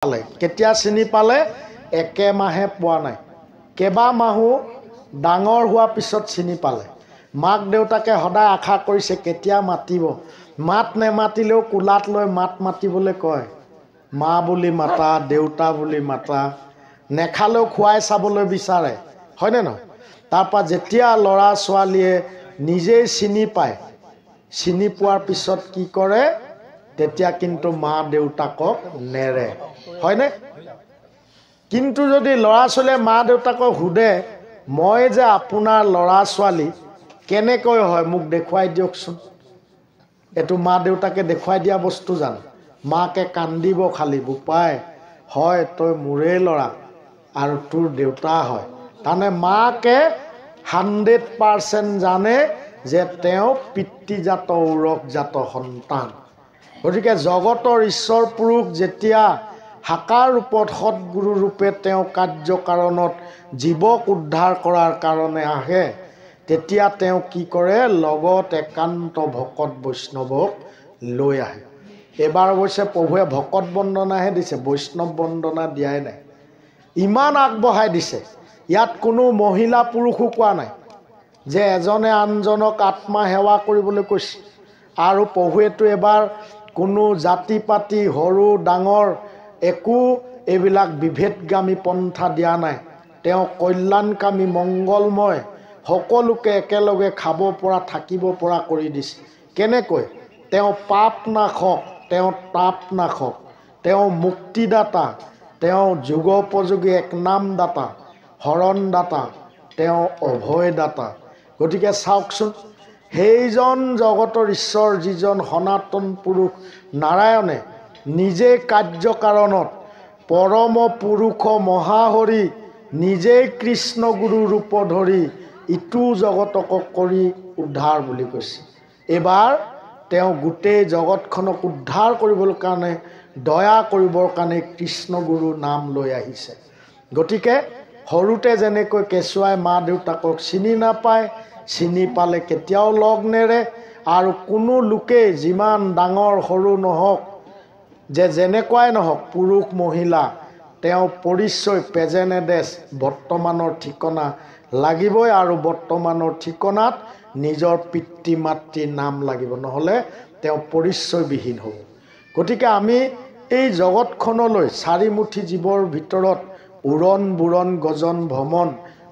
পালে কেতিয়া চিনি পালে একেমাহে পোৱা নাই কেবা মাহো ডাঙৰ হোৱা পিছত চিনি পালে মাক দেউতাকে সদায় আশা কৰিছে কেতিয়া মাতিব মাত নেমাতিলেও কুলাত লৈ মাত মাতিবলৈ কয় মা বুলি মাতা দেউতা বুলি মাতা নেখালেও খুৱাই চাবলৈ বিচাৰে হয়নে নহয় তাৰপৰা যেতিয়া ল'ৰা ছোৱালীয়ে নিজেই চিনি পায় চিনি পোৱাৰ পিছত কি কৰে তেতিয়া কিন্তু মা দেউতাকক নেৰে হয়নে কিন্তু যদি ল'ৰা ছোৱালীয়ে মা দেউতাকক সুধে মই যে আপোনাৰ ল'ৰা ছোৱালী কেনেকৈ হয় মোক দেখুৱাই দিয়কচোন এটো মা দেউতাকে দেখুৱাই দিয়া বস্তু জান মাকে কান্দিব খালি বুপাই হয় তই মোৰে ল'ৰা আৰু তোৰ দেউতা হয় তানে মাকে 100% জানে যে তেওঁ পিতৃজাত ঔৰকজাত সন্তান গতিকে জগতৰ ঈশ্বৰ পুৰুষ যেতিয়া হাকাৰ ৰূপত সৎগুৰু ৰূপে তেওঁ কাৰ্যকাৰণত জীৱক উদ্ধাৰ কৰাৰ কাৰণে আহে তেতিয়া তেওঁ কি কৰে লগত একান্ত ভকত বৈষ্ণৱক লৈ আহে এবাৰ অৱশ্যে প্ৰভুৱে ভকত বন্দনাহে দিছে বৈষ্ণৱ বন্দনা দিয়াই নাই ইমান আগবঢ়াই দিছে ইয়াত কোনো মহিলা পুৰুষো কোৱা নাই যে এজনে আনজনক আত্মা সেৱা কৰিবলৈ কৈছে আৰু প্ৰভুৱেতো এবাৰ কোনো জাতি পাতি সৰু ডাঙৰ একো এইবিলাক বিভেদগামী পন্থা দিয়া নাই তেওঁ কল্যাণকামী মংগলময় সকলোকে একেলগে খাব পৰা থাকিব পৰা কৰি দিছে কেনেকৈ তেওঁ পাপ নাশক তেওঁ তাপ নাশক তেওঁ মুক্তিদাতা তেওঁ যুগোপযোগী এক নামদাতা শৰণদাতা তেওঁ অভয়দাতা গতিকে চাওকচোন সেইজন জগতৰ ঈশ্বৰ যিজন সনাতন পুৰুষ নাৰায়ণে নিজে কাৰ্যকাৰণত পৰম পুৰুষ মহাহৰি নিজেই কৃষ্ণ গুৰু ৰূপ ধৰি ইটো জগতক কৰি উদ্ধাৰ বুলি কৈছে এবাৰ তেওঁ গোটেই জগতখনক উদ্ধাৰ কৰিবলৈ কাৰণে দয়া কৰিবৰ কাৰণে কৃষ্ণ গুৰু নাম লৈ আহিছে গতিকে সৰুতে যেনেকৈ কেঁচুৱাই মা দেউতাকক চিনি নাপায় চিনি পালে কেতিয়াও লগ নেৰে আৰু কোনো লোকে যিমান ডাঙৰ সৰু নহওক যে যেনেকুৱাই নহওক পুৰুষ মহিলা তেওঁ পৰিচয় প্ৰেজেণ্ট এড্ৰেছ বৰ্তমানৰ ঠিকনা লাগিবই আৰু বৰ্তমানৰ ঠিকনাত নিজৰ পিতৃ মাতৃৰ নাম লাগিব নহ'লে তেওঁ পৰিচয়বিহীন হ'ব গতিকে আমি এই জগতখনলৈ চাৰিমুঠি জীৱৰ ভিতৰত উৰণ বুৰণ গজন ভ্ৰমণ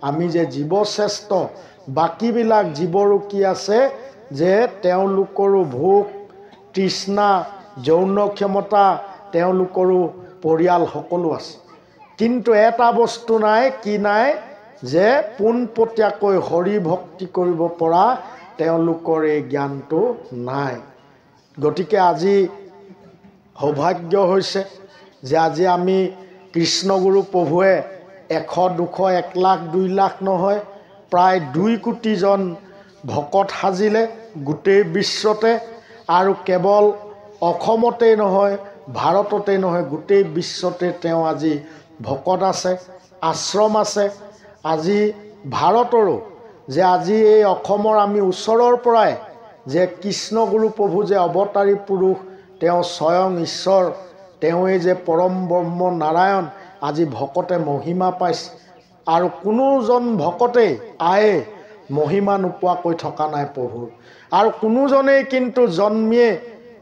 আমি যে জীৱশ্ৰেষ্ঠ বাকীবিলাক জীৱৰো কি আছে যে তেওঁলোকৰো ভোক তৃষ্ণা যৌন ক্ষমতা তেওঁলোকৰো পৰিয়াল সকলো আছে কিন্তু এটা বস্তু নাই কি নাই যে পোনপটীয়াকৈ হৰি ভক্তি কৰিব পৰা তেওঁলোকৰ এই জ্ঞানটো নাই গতিকে আজি সৌভাগ্য হৈছে যে আজি আমি কৃষ্ণগুৰু প্ৰভুৱে 100 200 1 লাখ 2 লাখ নহয় প্ৰায় 2 কোটিজন ভকত সাজিলে গোটেই বিশ্বতে আৰু কেৱল অসমতেই নহয় ভাৰততেই নহয় গোটেই বিশ্বতে তেওঁ আজি ভকত আছে আশ্ৰম আছে আজি ভাৰতৰো যে আজি এই অসমৰ আমি ওচৰৰ পৰাই যে কৃষ্ণগুৰু প্ৰভু যে অৱতাৰী পুৰুষ তেওঁ স্বয়ং ঈশ্বৰ তেওঁই যে পৰম ব্ৰহ্ম নাৰায়ণ আজি ভকতে মহিমা পাইছে আৰু কোনোজন ভকতেই আয়ে মহিমা নোপোৱাকৈ থকা নাই প্ৰভুৰ আৰু কোনোজনেই কিন্তু জন্মিয়ে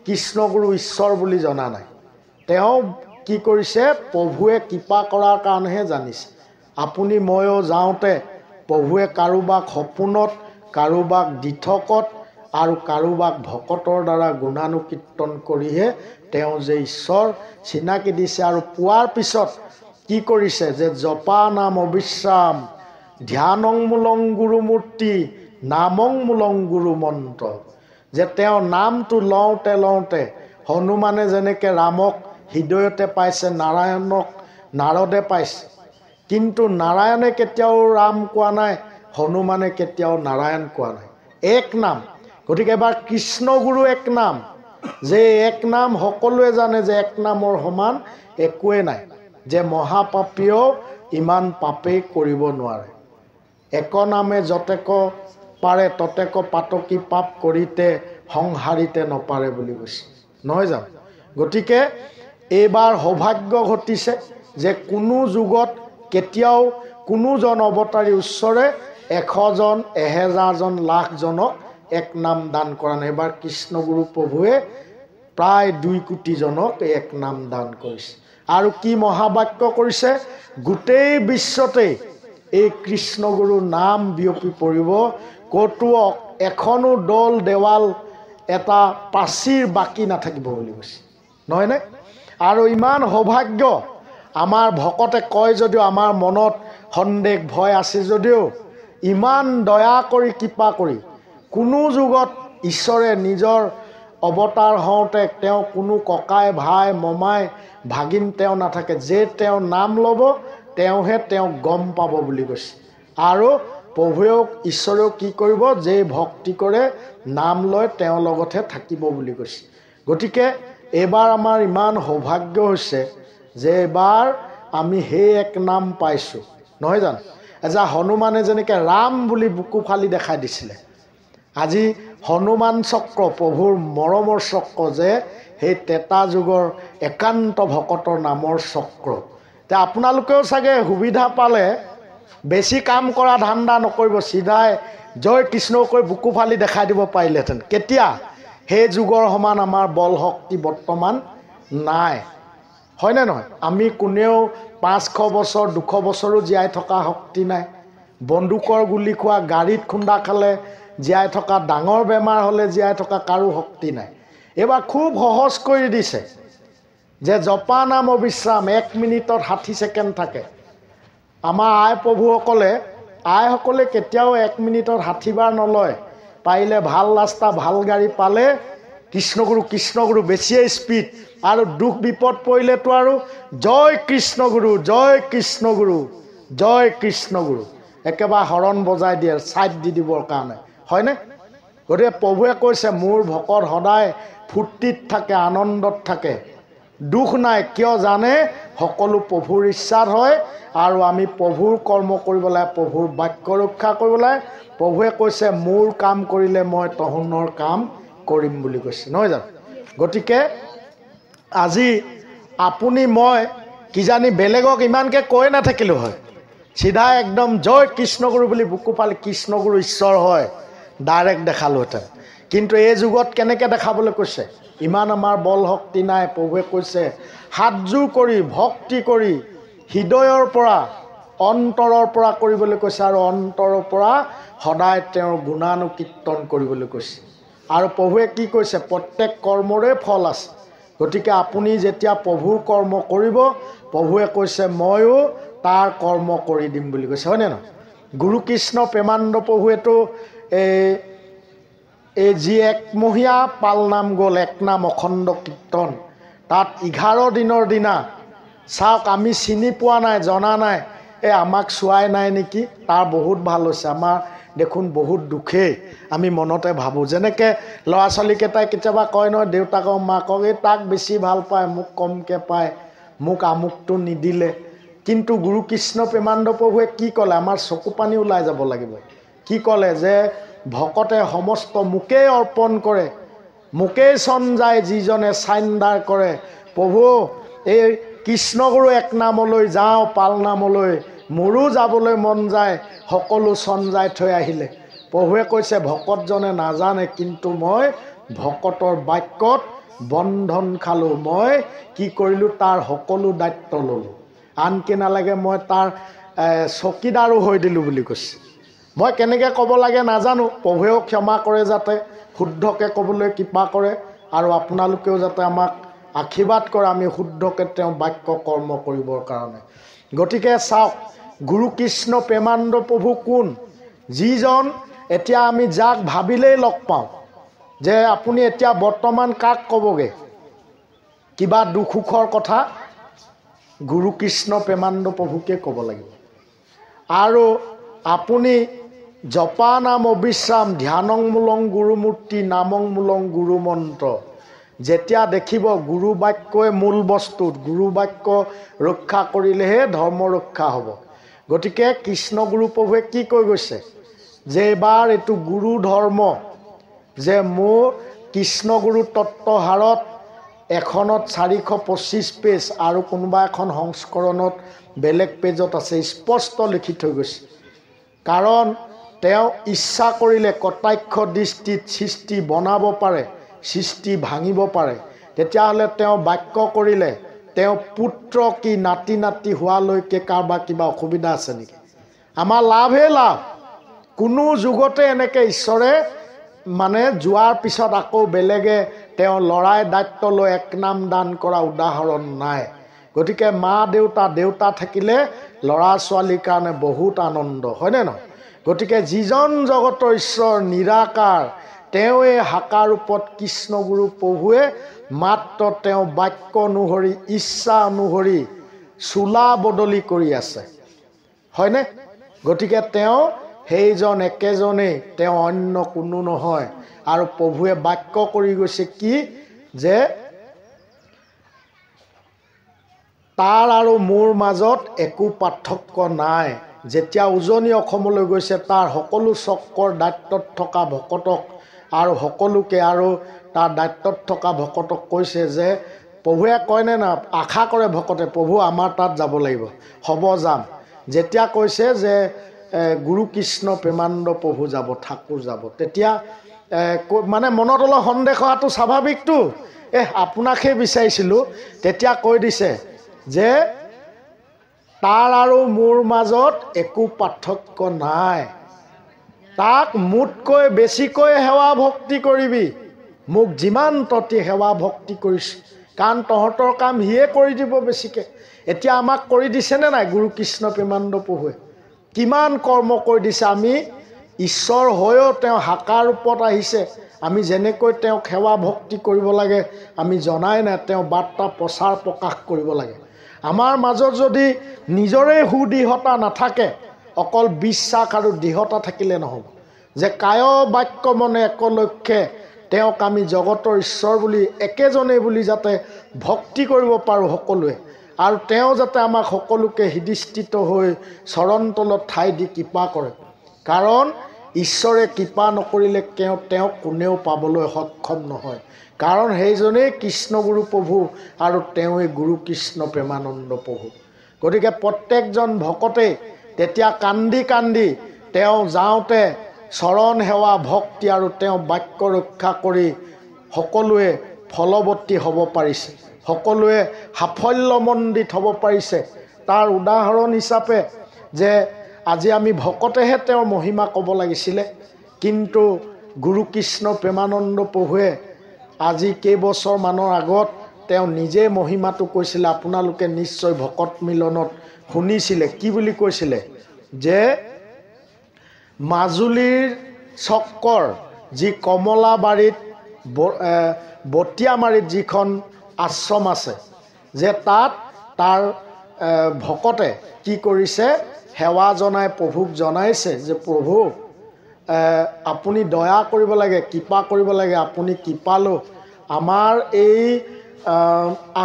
কৃষ্ণগুৰু ঈশ্বৰ বুলি জনা নাই তেওঁ কি কৰিছে প্ৰভুৱে কৃপা কৰাৰ কাৰণেহে জানিছে আপুনি ময়ো যাওঁতে প্ৰভুৱে কাৰোবাক সপোনত কাৰোবাক দিঠকত আৰু কাৰোবাক ভকতৰ দ্বাৰা গুণানুকীৰ্তন কৰিহে তেওঁ যে ঈশ্বৰ চিনাকি দিছে আৰু পোৱাৰ পিছত কি কৰিছে যে জপা নাম অবিশ্ৰাম ধ্যানং মূলং গুৰুমূৰ্তি নামং মূলং গুৰু মন্ত্ৰ যে তেওঁ নামটো লওঁতে লওঁতে হনুমানে যেনেকৈ ৰামক হৃদয়তে পাইছে নাৰায়ণক নাৰদে পাইছে কিন্তু নাৰায়ণে কেতিয়াও ৰাম কোৱা নাই হনুমানে কেতিয়াও নাৰায়ণ কোৱা নাই এক নাম গতিকে এবাৰ কৃষ্ণগুৰু এক নাম যে এক নাম সকলোৱে জানে যে এক নামৰ সমান একোৱে নাই যে মহাপাপীও ইমান পাপেই কৰিব নোৱাৰে এক নামে যতেক পাৰে ততেক পাতকী পাপ কৰিতে সংসাৰিতে নপাৰে বুলি কৈছে নহয় জানো গতিকে এইবাৰ সৌভাগ্য ঘটিছে যে কোনো যুগত কেতিয়াও কোনোজন অৱতাৰী ঈশ্বৰে 100জন 1000জন লাখজনক এক নাম দান কৰা নাই। এইবাৰ কৃষ্ণগুৰু প্ৰভুৱে প্ৰায় 2 কোটিজনক এক নাম দান কৰিছে। আৰু কি মহাবাক্য কৰিছে, গোটেই বিশ্বতে এই কৃষ্ণগুৰুৰ নাম বিয়পি পৰিব, ক'তো এখনো দল দেৱাল এটা প্ৰাচীৰ বাকী নাথাকিব বুলি কৈছে, নহয়নে? আৰু ইমান সৌভাগ্য আমাৰ ভকতে কয় যদিও আমাৰ মনত সন্দেহ ভয় আছে যদিও ইমান দয়া কৰি কৃপা কৰি কোনো যুগত ঈশ্বৰে নিজৰ অৱতাৰ হওঁতে তেওঁ কোনো ককাই ভাই মমাই ভাগিন তেওঁ নাথাকে, যে তেওঁ নাম ল'ব তেওঁহে তেওঁ গম পাব বুলি কৈছে। আৰু প্ৰভুৱেও ঈশ্বৰেও কি কৰিব, যে ভক্তি কৰে নাম লয় তেওঁৰ লগতহে থাকিব বুলি কৈছে। গতিকে এইবাৰ আমাৰ ইমান সৌভাগ্য হৈছে যে এইবাৰ আমি সেই এক নাম পাইছোঁ, নহয় জানো? এজা হনুমানে যেনেকৈ ৰাম বুলি বুকু ফালি দেখাই দিছিলে, আজি হনুমান চক্ৰ প্ৰভুৰ মৰমৰ চক্ৰ, যে সেই ত্ৰেতা যুগৰ একান্ত ভকতৰ নামৰ চক্ৰ। এতিয়া আপোনালোকেও চাগে সুবিধা পালে বেছি কাম কৰা ধান্দা নকৰিব, চিধাই জয় কৃষ্ণ কৈ বুকু ফালি দেখাই দিব পাৰিলেহেঁতেন। কেতিয়া? সেই যুগৰ সমান আমাৰ বল শক্তি বৰ্তমান নাই, হয়নে নহয়? আমি কোনেও 500 বছৰ 200 বছৰো জীয়াই থকা শক্তি নাই। বন্দুকৰ গুলি খোৱা, গাড়ীত খুন্দা খালে জীয়াই থকা, ডাঙৰ বেমাৰ হ'লে জীয়াই থকা কাৰো শক্তি নাই। এইবাৰ খুব সহজ কৰি দিছে যে জপা নাম অবিশ্ৰাম 1 মিনিটত 60 ছেকেণ্ড থাকে। আমাৰ আইসকলে কেতিয়াও 1 মিনিটত 60 বাৰ নলয়। পাৰিলে ভাল ৰাস্তা ভাল গাড়ী পালে কৃষ্ণগুৰু বেছিয়ে স্পীড, আৰু দুখ বিপদ পৰিলেতো আৰু জয় কৃষ্ণগুৰু জয় কৃষ্ণগুৰু জয় কৃষ্ণগুৰু একেবাৰে হৰণ বজাই দিয়ে ছাইড দি দিবৰ কাৰণে, হয়নে? গতিকে প্ৰভুৱে কৈছে মোৰ ভকত সদায় ফূৰ্তিত থাকে, আনন্দত থাকে, দুখ নাই। কিয় জানে? সকলো প্ৰভুৰ ইচ্ছাত হয় আৰু আমি প্ৰভুৰ কৰ্ম কৰিব লাগে, প্ৰভুৰ বাক্য ৰক্ষা কৰিব লাগে। প্ৰভুৱে কৈছে মোৰ কাম কৰিলে মই তহঁতৰ কাম কৰিম বুলি কৈছে, নহয় জানো? গতিকে আজি আপুনি মই কিজানি বেলেগক ইমানকৈ কৈ নাথাকিলোঁ হয়, চিধা একদম জয় কৃষ্ণগুৰু বুলি বুকু পালি কৃষ্ণগুৰু ঈশ্বৰ হয় ডাইৰেক্ট দেখালোহেঁতেন। কিন্তু এই যুগত কেনেকৈ দেখাবলৈ কৈছে? ইমান আমাৰ বল শক্তি নাই। প্ৰভুৱে কৈছে হাতযোৰ কৰি ভক্তি কৰি হৃদয়ৰ পৰা অন্তৰৰ পৰা কৰিবলৈ কৈছে, আৰু অন্তৰৰ পৰা সদায় তেওঁৰ গুণানুকীৰ্তন কৰিবলৈ কৈছে। আৰু প্ৰভুৱে কি কৈছে? প্ৰত্যেক কৰ্মৰে ফল আছে। গতিকে আপুনি যেতিয়া প্ৰভুৰ কৰ্ম কৰিব, প্ৰভুৱে কৈছে ময়ো তাৰ কৰ্ম কৰি দিম বুলি কৈছে, হয়নে নহয়? গুৰু কৃষ্ণ প্ৰেমানন্দ প্ৰভুৱেতো এই যি একমহীয়া পালনাম গ'ল, এক নাম অখণ্ড কীৰ্তন, তাত 11 দিনৰ দিনা চাওক, আমি চিনি পোৱা নাই, জনা নাই, আমাক চোৱাই নাই নেকি, তাৰ বহুত ভাল হৈছে। আমাৰ দেখোন বহুত দুখেই আমি মনতে ভাবোঁ। যেনেকৈ ল'ৰা ছোৱালীকেইটাই কেতিয়াবা কয় নহয় দেউতাকক মাকক, তাক বেছি ভাল পায়, মোক কমকৈ পায়, মোক আমুকটো নিদিলে। কিন্তু গুৰু কৃষ্ণ প্ৰেমানন্দ প্ৰভুৱে কি ক'লে? আমাৰ চকু পানী ওলাই যাব লাগিব। কি ক'লে? যে ভকতে সমস্ত মোকেই অৰ্পণ কৰে, মোকেই চন যায় যিজনে চাইণ্ডাৰ কৰে। প্ৰভু এই কৃষ্ণগুৰু এক নামলৈ যাওঁ, পাল নামলৈ মোৰো যাবলৈ মন যায়, সকলো চন যাই থৈ আহিলে। প্ৰভুৱে কৈছে ভকতজনে নাজানে, কিন্তু মই ভকতৰ বাক্যত বন্ধন খালোঁ, মই কি কৰিলোঁ? তাৰ সকলো দায়িত্ব ল'লোঁ, আনকি নালাগে মই তাৰ চকীদাৰো হৈ দিলোঁ বুলি কৈছে। মই কেনেকৈ ক'ব লাগে নাজানো, প্ৰভুৱেও ক্ষমা কৰে, যাতে শুদ্ধকৈ ক'বলৈ কৃপা কৰে, আৰু আপোনালোকেও যাতে আমাক আশীৰ্বাদ কৰে আমি শুদ্ধকৈ তেওঁ বাক্য কৰ্ম কৰিবৰ কাৰণে। গতিকে চাওক, গুৰু কৃষ্ণ প্ৰেমানন্দ প্ৰভু কোন? যিজন এতিয়া আমি যাক ভাবিলেই লগ পাওঁ। যে আপুনি এতিয়া বৰ্তমান কাক ক'বগৈ কিবা দুখ সুখৰ কথা? গুৰু কৃষ্ণ প্ৰেমানন্দ প্ৰভুকে ক'ব লাগিব। আৰু আপুনি জপা নাম অবিশ্ৰাম ধ্যানং মূলং গুৰুমূৰ্তি নামং মূলং গুৰু মন্ত্ৰ, যেতিয়া দেখিব গুৰু বাক্যই মূল বস্তুত, গুৰু বাক্য ৰক্ষা কৰিলেহে ধৰ্ম ৰক্ষা হ'ব। গতিকে কৃষ্ণগুৰু প্ৰভুৱে কি কৈ গৈছে? যে এইবাৰ এইটো গুৰু ধৰ্ম, যে মোৰ কৃষ্ণগুৰু তত্ত্বহাৰত এখনত 425 পেজ আৰু কোনোবা এখন সংস্কৰণত বেলেগ পেজত আছে, স্পষ্ট লিখি থৈ গৈছে। কাৰণ তেওঁ ইচ্ছা কৰিলে কটাক্ষ দৃষ্টিত সৃষ্টি বনাব পাৰে, সৃষ্টি ভাঙিব পাৰে। তেতিয়াহ'লে তেওঁ বাক্য কৰিলে তেওঁ পুত্ৰ কি নাতি নাতি হোৱালৈকে কাৰোবাৰ কিবা অসুবিধা আছে নেকি? আমাৰ লাভহে লাভ। কোনো যুগতে এনেকৈ ঈশ্বৰে মানে যোৱাৰ পিছত আকৌ বেলেগে তেওঁ ল'ৰাই দায়িত্ব লৈ এক নাম দান কৰা উদাহৰণ নাই। গতিকে মা দেউতা থাকিলে ল'ৰা ছোৱালীৰ কাৰণে বহুত আনন্দ, হয়নে নহয়? গতিকে যিজন জগতৰ ঈশ্বৰ নিৰাকাৰ, তেওঁৱে সাকাৰ ৰূপত কৃষ্ণগুৰু প্ৰভুৱে মাত্ৰ তেওঁ বাক্য অনুসৰি ইচ্ছা অনুসৰি চোলা বদলি কৰি আছে, হয়নে? গতিকে তেওঁ সেইজন একেজনেই, তেওঁ অন্য কোনো নহয়। আৰু প্ৰভুৱে বাক্য কৰি গৈছে কি যে তাৰ আৰু মোৰ মাজত একো পাৰ্থক্য নাই। যেতিয়া উজনি অসমলৈ গৈছে তাৰ সকলো চক্ৰৰ দায়িত্বত থকা ভকতক আৰু সকলোকে আৰু তাৰ দায়িত্বত থকা ভকতক কৈছে যে প্ৰভুৱে কয়নে না, আশা কৰে ভকতে প্ৰভু আমাৰ তাত যাব লাগিব, হ'ব যাম। যেতিয়া কৈছে যে গুৰু কৃষ্ণ প্ৰেমানন্দ প্ৰভু যাব, ঠাকুৰ যাব, তেতিয়া মানে মনত অলপ সন্দেহ হোৱাটো স্বাভাৱিকটো। আপোনাকহে বিচাৰিছিলোঁ। তেতিয়া কৈ দিছে যে তাৰ আৰু মোৰ মাজত একো পাৰ্থক্য নাই। তাক মোতকৈ বেছিকৈ সেৱা ভক্তি কৰিবি, মোক যিমান ততি সেৱা ভক্তি কৰিছোঁ, কাৰণ তহঁতৰ কাম সিয়ে কৰি দিব বেছিকৈ। এতিয়া আমাক কৰি দিছেনে নাই গুৰু কৃষ্ণ প্ৰেমানন্দ প্ৰভুৱে? কিমান কৰ্ম কৰি দিছে। আমি ঈশ্বৰ হৈও তেওঁ সাকাৰ ৰূপত আহিছে। আমি যেনেকৈ তেওঁক সেৱা ভক্তি কৰিব লাগে আমি জনাই নাই, তেওঁ বাৰ্তা প্ৰচাৰ প্ৰকাশ কৰিব লাগে। আমাৰ মাজত যদি নিজৰে সুদৃঢ়তা নাথাকে, অকল বিশ্বাস আৰু দৃঢ়তা থাকিলে নহ'ব। যে কায় বাক্য মনে একলক্ষে তেওঁক আমি জগতৰ ঈশ্বৰ বুলি একেজনেই বুলি যাতে ভক্তি কৰিব পাৰোঁ সকলোৱে, আৰু তেওঁ যাতে আমাক সকলোকে হৃদিস্থিত হৈ চৰণ তলত ঠাই দি কৃপা কৰে। কাৰণ ঈশ্বৰে কৃপা নকৰিলে তেওঁক কোনেও পাবলৈ সক্ষম নহয়। কাৰণ সেইজনেই কৃষ্ণগুৰু প্ৰভু আৰু তেওঁৱেই গুৰু কৃষ্ণ প্ৰেমানন্দ প্ৰভু। গতিকে প্ৰত্যেকজন ভকতেই তেতিয়া কান্দি কান্দি তেওঁ যাওঁতে চৰণ সেৱা ভক্তি আৰু তেওঁ বাক্য ৰক্ষা কৰি সকলোৱে ফলৱতী হ'ব পাৰিছে, সকলোৱে সাফল্যমণ্ডিত হ'ব পাৰিছে। তাৰ উদাহৰণ হিচাপে যে আজি আমি ভকতেহে তেওঁৰ মহিমা ক'ব লাগিছিলে, কিন্তু গুৰু কৃষ্ণ প্ৰেমানন্দ প্ৰভুৱে আজি কেইবছৰমানৰ আগত তেওঁ নিজে মহিমাটো কৈছিলে। আপোনালোকে নিশ্চয় ভকত মিলনত শুনিছিলে। কি বুলি কৈছিলে? যে মাজুলীৰ চক্কৰ যি কমলাবাৰীত বটিয়ামাৰীত যিখন আশ্ৰম আছে, যে তাত তাৰ ভকতে কি কৰিছে, সেৱা জনাই প্ৰভুক জনাইছে যে প্ৰভু আপুনি দয়া কৰিব লাগে, কৃপা কৰিব লাগে। আপুনি কৃপালো আমাৰ এই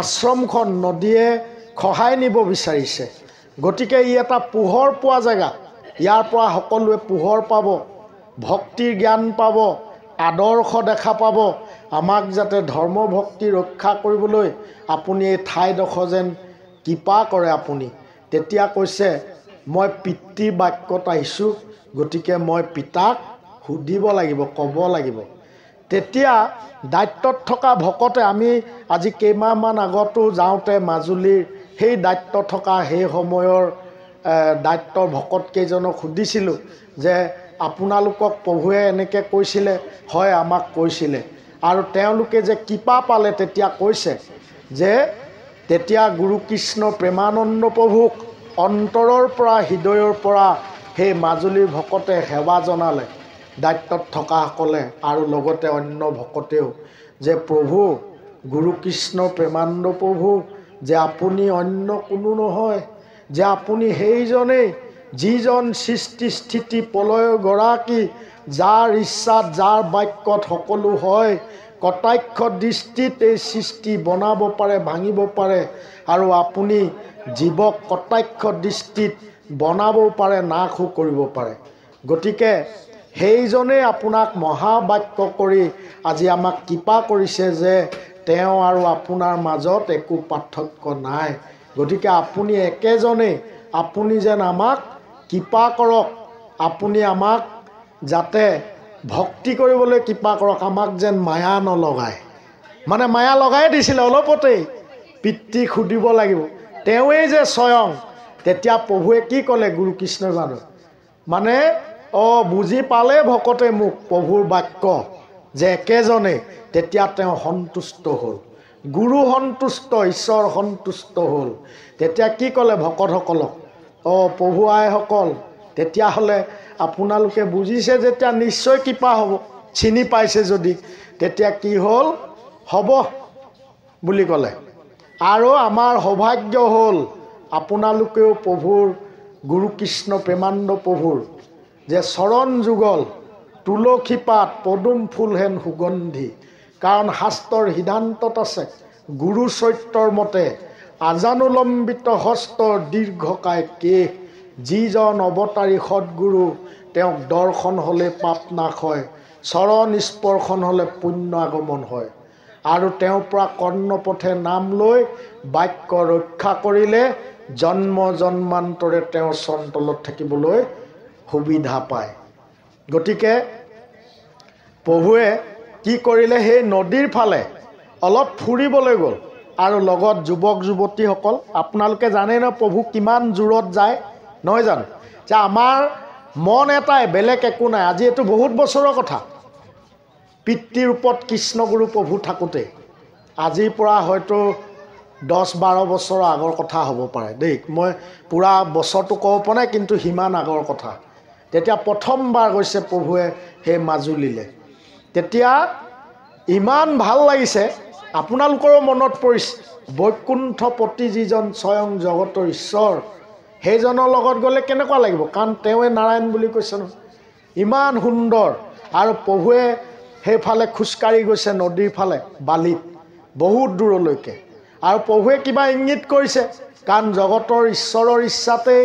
আশ্ৰমখন নদীয়ে খহাই নিব বিচাৰিছে। গতিকে ই এটা পোহৰ পোৱা জেগা। ইয়াৰ পৰা সকলোৱে পোহৰ পাব, ভক্তিৰ জ্ঞান পাব, আদৰ্শ দেখা পাব। আমাক যাতে ধৰ্ম ভক্তি ৰক্ষা কৰিবলৈ আপুনি এই ঠাইডোখৰ যেন কৃপা কৰে আপুনি। তেতিয়া কৈছে মই পিতৃৰ বাক্যত আহিছোঁ, গতিকে মই পিতাক সুধিব লাগিব, ক'ব লাগিব। তেতিয়া দায়িত্বত থকা ভকতে, আমি আজি কেইমাহমান আগতো যাওঁতে মাজুলীৰ সেই দায়িত্ব থকা সেই সময়ৰ দায়িত্বৰ ভকতকেইজনক সুধিছিলোঁ যে আপোনালোকক প্ৰভুৱে এনেকৈ কৈছিলে? হয়, আমাক কৈছিলে। আৰু তেওঁলোকে যে কৃপা পালে তেতিয়া কৈছে যে তেতিয়া গুৰু কৃষ্ণ প্ৰেমানন্দ প্ৰভুক অন্তৰৰ পৰা হৃদয়ৰ পৰা সেই মাজুলীৰ ভকতে সেৱা জনালে, দায়িত্বত থকাসকলে আৰু লগতে অন্য ভকতেও, যে প্ৰভু গুৰু কৃষ্ণ প্ৰেমানন্দ প্ৰভু, যে আপুনি অন্য কোনো নহয়, যে আপুনি সেইজনেই যিজন সৃষ্টি স্থিতি প্ৰলয়ৰ গৰাকী, যাৰ ইচ্ছাত যাৰ বাক্যত সকলো হয়, কটাক্ষ দৃষ্টিত এই সৃষ্টি বনাব পাৰে, ভাঙিব পাৰে, আৰু আপুনি জীৱক কটাক্ষ দৃষ্টিত বনাবও পাৰে, নাশো কৰিব পাৰে। গতিকে সেইজনেই আপোনাক মহাবাক্য কৰি আজি আমাক কৃপা কৰিছে যে তেওঁ আৰু আপোনাৰ মাজত একো পাৰ্থক্য নাই। গতিকে আপুনি একেজনেই, আপুনি যেন আমাক কৃপা কৰক, আপুনি আমাক যাতে ভক্তি কৰিবলৈ কৃপা কৰক, আমাক যেন মায়া নলগায়। মানে মায়া লগাই দিছিলে অলপতেই, পিতৃক সুধিব লাগিব, তেওঁৱেই যে স্বয়ং। তেতিয়া প্ৰভুৱে কি ক'লে গুৰু কৃষ্ণই মানে বুজি পালে ভকতে মোক প্ৰভুৰ বাক্য যে একেজনেই। তেতিয়া তেওঁ সন্তুষ্ট হ'ল, গুৰু সন্তুষ্ট, ঈশ্বৰ সন্তুষ্ট হ'ল। তেতিয়া কি ক'লে ভকতসকলক, প্ৰভু আইসকল, তেতিয়াহ'লে আপোনালোকে বুজিছে যেতিয়া নিশ্চয় কৃপা হ'ব, চিনি পাইছে যদি। তেতিয়া কি হ'ল, হ'ব বুলি ক'লে। আৰু আমাৰ সৌভাগ্য হ'ল আপোনালোকেও প্ৰভুৰ, গুৰু কৃষ্ণ প্ৰেমানন্দ প্ৰভুৰ যে চৰণ যুগল তুলসী পাত পদুম ফুল হেন সুগন্ধি। কাৰণ শাস্ত্ৰৰ সিদ্ধান্তত আছে, গুৰু চৰিত্ৰৰ মতে আজানুলম্বিত হস্তৰ দীৰ্ঘকায় কেশ, যিজন অৱতাৰী সৎগুৰু তেওঁক দৰ্শন হ'লে পাপ নাশ হয়, চৰণ স্পৰ্শন হ'লে পুণ্য আগমন হয়। আৰু তেওঁৰ পৰা কৰ্ণপথে নাম লৈ বাক্য ৰক্ষা কৰিলে জন্ম জন্মান্তৰে তেওঁৰ চৰণতলত থাকিবলৈ সুবিধা পায়। গতিকে প্ৰভুৱে কি কৰিলে, সেই নদীৰ ফালে অলপ ফুৰিবলৈ গ'ল। আৰু লগত যুৱক যুৱতীসকল, আপোনালোকে জানে ন প্ৰভু কিমান জোৰত যায়, নহয় জানো? যে আমাৰ মন এটাই, বেলেগ একো নাই। আজি এইটো বহুত বছৰৰ কথা, পিতৃৰূপত কৃষ্ণগুৰু প্ৰভু থাকোঁতে, আজিৰ পৰা হয়তো 10-12 বছৰৰ আগৰ কথা হ'ব পাৰে দেই। মই পূৰা বছৰটো ক'ব পৰা নাই, কিন্তু সিমান আগৰ কথা। তেতিয়া প্ৰথমবাৰ গৈছে প্ৰভুৱে সেই মাজুলীলৈ। তেতিয়া ইমান ভাল লাগিছে, আপোনালোকৰো মনত পৰিছে, বৈকুণ্ঠপতি যিজন স্বয়ং জগতৰ ঈশ্বৰ, সেইজনৰ লগত গ'লে কেনেকুৱা লাগিব? কাৰণ তেওঁৱে নাৰায়ণ বুলি কৈছে নহয়, ইমান সুন্দৰ। আৰু প্ৰভুৱে সেইফালে খোজকাঢ়ি গৈছে নদীৰ ফালে, বালিত বহুত দূৰলৈকে। আৰু প্ৰভুৱে কিবা ইংগিত কৰিছে, কাৰণ জগতৰ ঈশ্বৰৰ ইচ্ছাতেই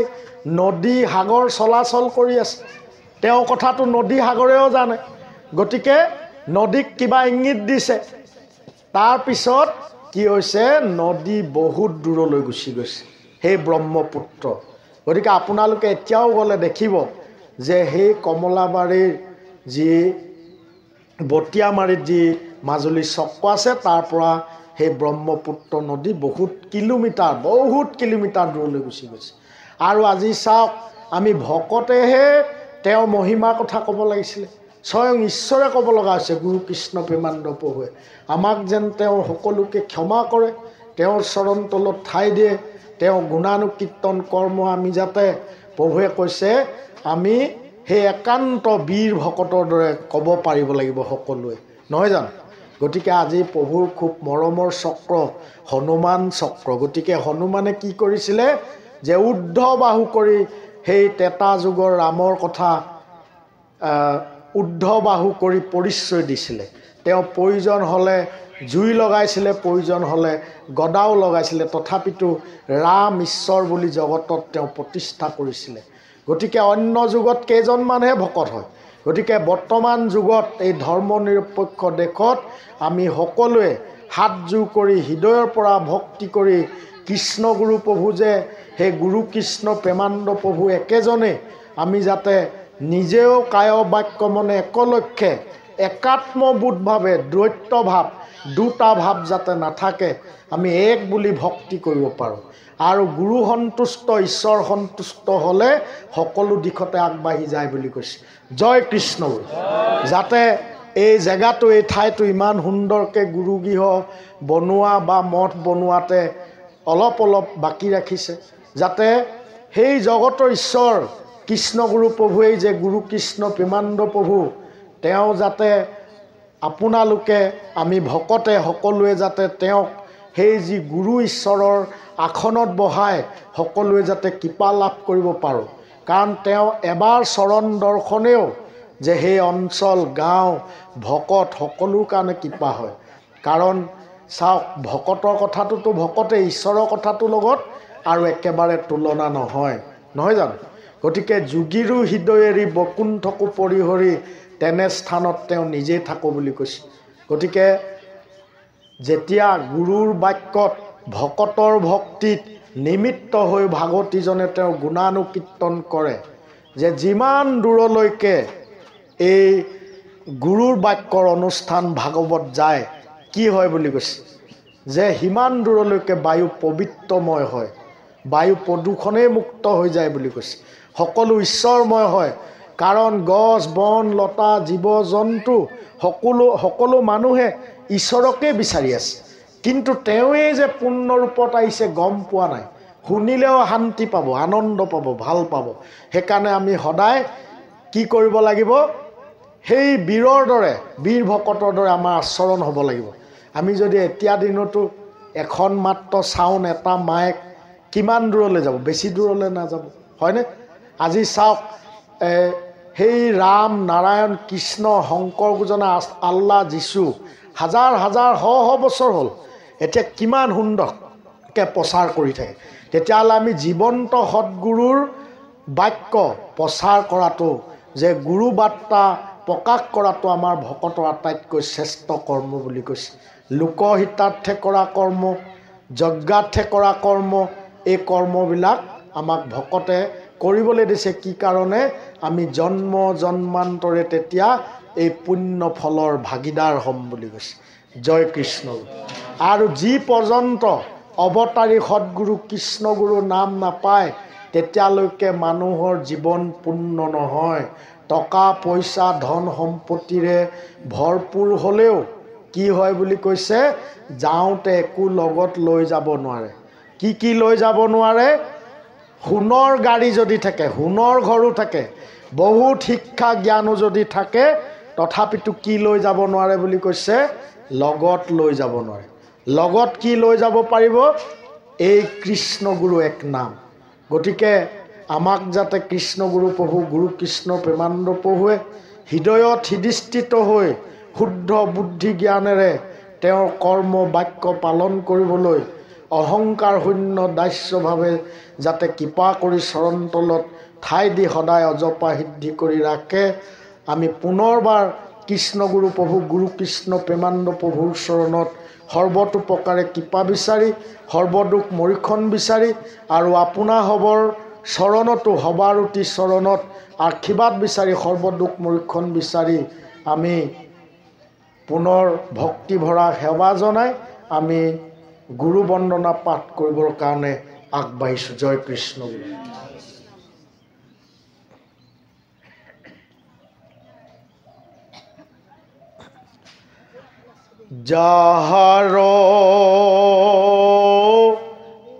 নদী সাগৰ চলাচল কৰি আছে। তেওঁৰ কথাটো নদী সাগৰেও জানে। গতিকে নদীক কিবা ইংগিত দিছে। তাৰপিছত কি হৈছে, নদী বহুত দূৰলৈ গুচি গৈছে, সেই ব্ৰহ্মপুত্ৰ। গতিকে আপোনালোকে এতিয়াও গ'লে দেখিব যে সেই কমলাবাৰীৰ যি বটিয়ামাৰীত যি মাজুলী চক্ৰ আছে, তাৰ পৰা সেই ব্ৰহ্মপুত্ৰ নদী বহুত কিলোমিটাৰ দূৰলৈ গুচি গৈছে। আৰু আজি চাওক, আমি ভকতেহে তেওঁৰ মহিমাৰ কথা ক'ব লাগিছিলে, স্বয়ং ঈশ্বৰে ক'ব লগা হৈছে। গুৰু কৃষ্ণ প্ৰেমানন্দ প্ৰভুৱে আমাক যেন তেওঁ সকলোকে ক্ষমা কৰে, তেওঁৰ চৰণ তলত ঠাই দিয়ে, তেওঁ গুণানুকীৰ্তন কৰ্ম আমি যাতে, প্ৰভুৱে কৈছে আমি সেই একান্ত বীৰ ভকতৰ দৰে ক'ব পাৰিব লাগিব সকলোৱে, নহয় জানো? গতিকে আজি প্ৰভুৰ খুব মৰমৰ চক্ৰ, হনুমান চক্ৰ। গতিকে হনুমানে কি কৰিছিলে, যে ঊৰ্ধ্ব বাহু কৰি সেই ত্ৰেতা যুগৰ ৰামৰ কথা ঊৰ্ধ্ব বাহু কৰি পৰিচয় দিছিলে। তেওঁ প্ৰয়োজন হ'লে জুই লগাইছিলে, প্ৰয়োজন হ'লে গদাও লগাইছিলে, তথাপিতো ৰাম ঈশ্বৰ বুলি জগতত তেওঁ প্ৰতিষ্ঠা কৰিছিলে। গতিকে অন্য যুগত কেইজনমানহে ভকত হয়। গতিকে বৰ্তমান যুগত এই ধৰ্ম নিৰপেক্ষ দেশত আমি সকলোৱে হাতযোৰ কৰি হৃদয়ৰ পৰা ভক্তি কৰি কৃষ্ণগুৰু প্ৰভু যে সেই গুৰু কৃষ্ণ প্ৰেমানন্দ প্ৰভু একেজনে, আমি যাতে নিজেও কায় বাক্য মনে একলক্ষে একাত্মবোধভাৱে দ্বৈতভাৱ, দুটা ভাৱ যাতে নাথাকে, আমি এক বুলি ভক্তি কৰিব পাৰোঁ। আৰু গুৰু সন্তুষ্ট, ঈশ্বৰ সন্তুষ্ট হ'লে সকলো দিশতে আগবাঢ়ি যায় বুলি কৈছে। জয় কৃষ্ণ। যাতে এই জেগাটো, এই ঠাইটো ইমান সুন্দৰকৈ গুৰুগৃহ বনোৱা বা মঠ বনোৱাতে অলপ বাকী ৰাখিছে, যাতে সেই জগতৰ ঈশ্বৰ কৃষ্ণগুৰু প্ৰভুৱেই যে গুৰু কৃষ্ণ প্ৰেমানন্দ প্ৰভু, তেওঁ যাতে আপোনালোকে, আমি ভকতে সকলোৱে যাতে তেওঁক সেই যি গুৰু ঈশ্বৰৰ আসনত বহাই সকলোৱে যাতে কৃপা লাভ কৰিব পাৰোঁ। কাৰণ তেওঁ এবাৰ চৰণ দৰ্শনেও যে সেই অঞ্চল, গাঁও, ভকত সকলোৰ কাৰণে কৃপা হয়। কাৰণ চাওক, ভকতৰ কথাটোতো ভকতে, ঈশ্বৰৰ কথাটোৰ লগত আৰু একেবাৰে তুলনা নহয়, নহয় জানো? গতিকে যোগীৰো হৃদয় এৰি বৈকুণ্ঠকো পৰিহৰি তেনে স্থানত তেওঁ নিজেই থাকোঁ বুলি কৈছে। গতিকে যেতিয়া গুৰুৰ বাক্যত ভকতৰ ভক্তিত নিমিত্ত হৈ ভাগৱতীজনে তেওঁ গুণানুকীৰ্তন কৰে যে যিমান দূৰলৈকে এই গুৰুৰ বাক্যৰ অনুষ্ঠান ভাগৱত যায় কি হয় বুলি কৈছে যে সিমান দূৰলৈকে বায়ু পবিত্ৰময় হয়, বায়ু প্ৰদূষণেই মুক্ত হৈ যায় বুলি কৈছে, সকলো ঈশ্বৰময় হয়। কাৰণ গছ বন লতা জীৱ জন্তু সকলো মানুহে ঈশ্বৰকে বিচাৰি আছে, কিন্তু তেওঁৱেই যে পূৰ্ণ ৰূপত আহিছে গম পোৱা নাই, শুনিলেও শান্তি পাব, আনন্দ পাব, ভাল পাব। সেইকাৰণে আমি সদায় কি কৰিব লাগিব, সেই বীৰৰ দৰে বীৰ ভকতৰ দৰে আমাৰ আচৰণ হ'ব লাগিব। আমি যদি এতিয়া দিনতো এখন মাত্ৰ চাউণ্ড এটা মাইক কিমান দূৰলৈ যাব, বেছি দূৰলৈ নাযাব হয়নে? আজি চাওক সেই ৰাম নাৰায়ণ কৃষ্ণ শংকৰ গুজনা আল্লাহ যীশু হাজাৰ হাজাৰ শ শ বছৰ হ'ল, এতিয়া কিমান সুন্দৰকৈ প্ৰচাৰ কৰি থাকে। তেতিয়াহ'লে আমি জীৱন্ত সৎগুৰুৰ বাক্য প্ৰচাৰ কৰাটো, যে গুৰু বাৰ্তা প্ৰকাশ কৰাটো আমাৰ ভকতৰ আটাইতকৈ শ্ৰেষ্ঠ কৰ্ম বুলি কৈছে। লোকহিতাৰ্থে কৰা কৰ্ম, যজ্ঞাৰ্থে কৰা কৰ্ম, এই কৰ্মবিলাক আমাক ভকতে কৰিবলৈ দিছে। কি কাৰণে? আমি জন্ম জন্মান্তৰে তেতিয়া এই পুণ্য ফলৰ ভাগিদাৰ হ'ম বুলি কৈছে। জয় কৃষ্ণ। আৰু যি পৰ্যন্ত অৱতাৰী সৎগুৰু কৃষ্ণগুৰুৰ নাম নাপায় তেতিয়ালৈকে মানুহৰ জীৱন পূৰ্ণ নহয়। টকা পইচা ধন সম্পত্তিৰে ভৰপূৰ হ'লেও কি হয় বুলি কৈছে, যাওঁতে একো লগত লৈ যাব নোৱাৰে। কি লৈ যাব নোৱাৰে? সোণৰ গাড়ী যদি থাকে, সোণৰ ঘৰো থাকে, বহুত শিক্ষা জ্ঞানো যদি থাকে, তথাপিতো কি লৈ যাব নোৱাৰে বুলি কৈছে, লগত লৈ যাব নোৱাৰে। লগত কি লৈ যাব পাৰিব? এই কৃষ্ণগুৰু এক নাম। গতিকে আমাক যাতে কৃষ্ণগুৰু প্ৰভু গুৰু কৃষ্ণ প্ৰেমানন্দ প্ৰভুৱে হৃদয়ত হৃদিষ্ঠিত হৈ শুদ্ধ বুদ্ধি জ্ঞানেৰে তেওঁৰ কৰ্ম বাক্য পালন কৰিবলৈ অহংকাৰ শূন্য দাস্যভাৱে যাতে কৃপা কৰি চৰণ তলত ঠাই দি সদায় অজপা সিদ্ধি কৰি ৰাখে। আমি পুনৰবাৰ কৃষ্ণগুৰু প্ৰভু গুৰু কৃষ্ণ প্ৰেমানন্দ প্ৰভুৰ চৰণত সৰ্বতো প্ৰকাৰে কৃপা বিচাৰি, সৰ্বদুখ মৰিখন বিচাৰি, আৰু আপোনা হবৰ চৰণতো সবাৰুতি চৰণত আশীৰ্বাদ বিচাৰি, সৰ্বদুখ মৰিখন বিচাৰি আমি পুনৰ ভক্তি ভৰা সেৱা জনাই আমি গুৰু বন্দনা পাঠ কৰিবৰ কাৰণে আগবাঢ়িছোঁ। জয় কৃষ্ণ। যাহাৰ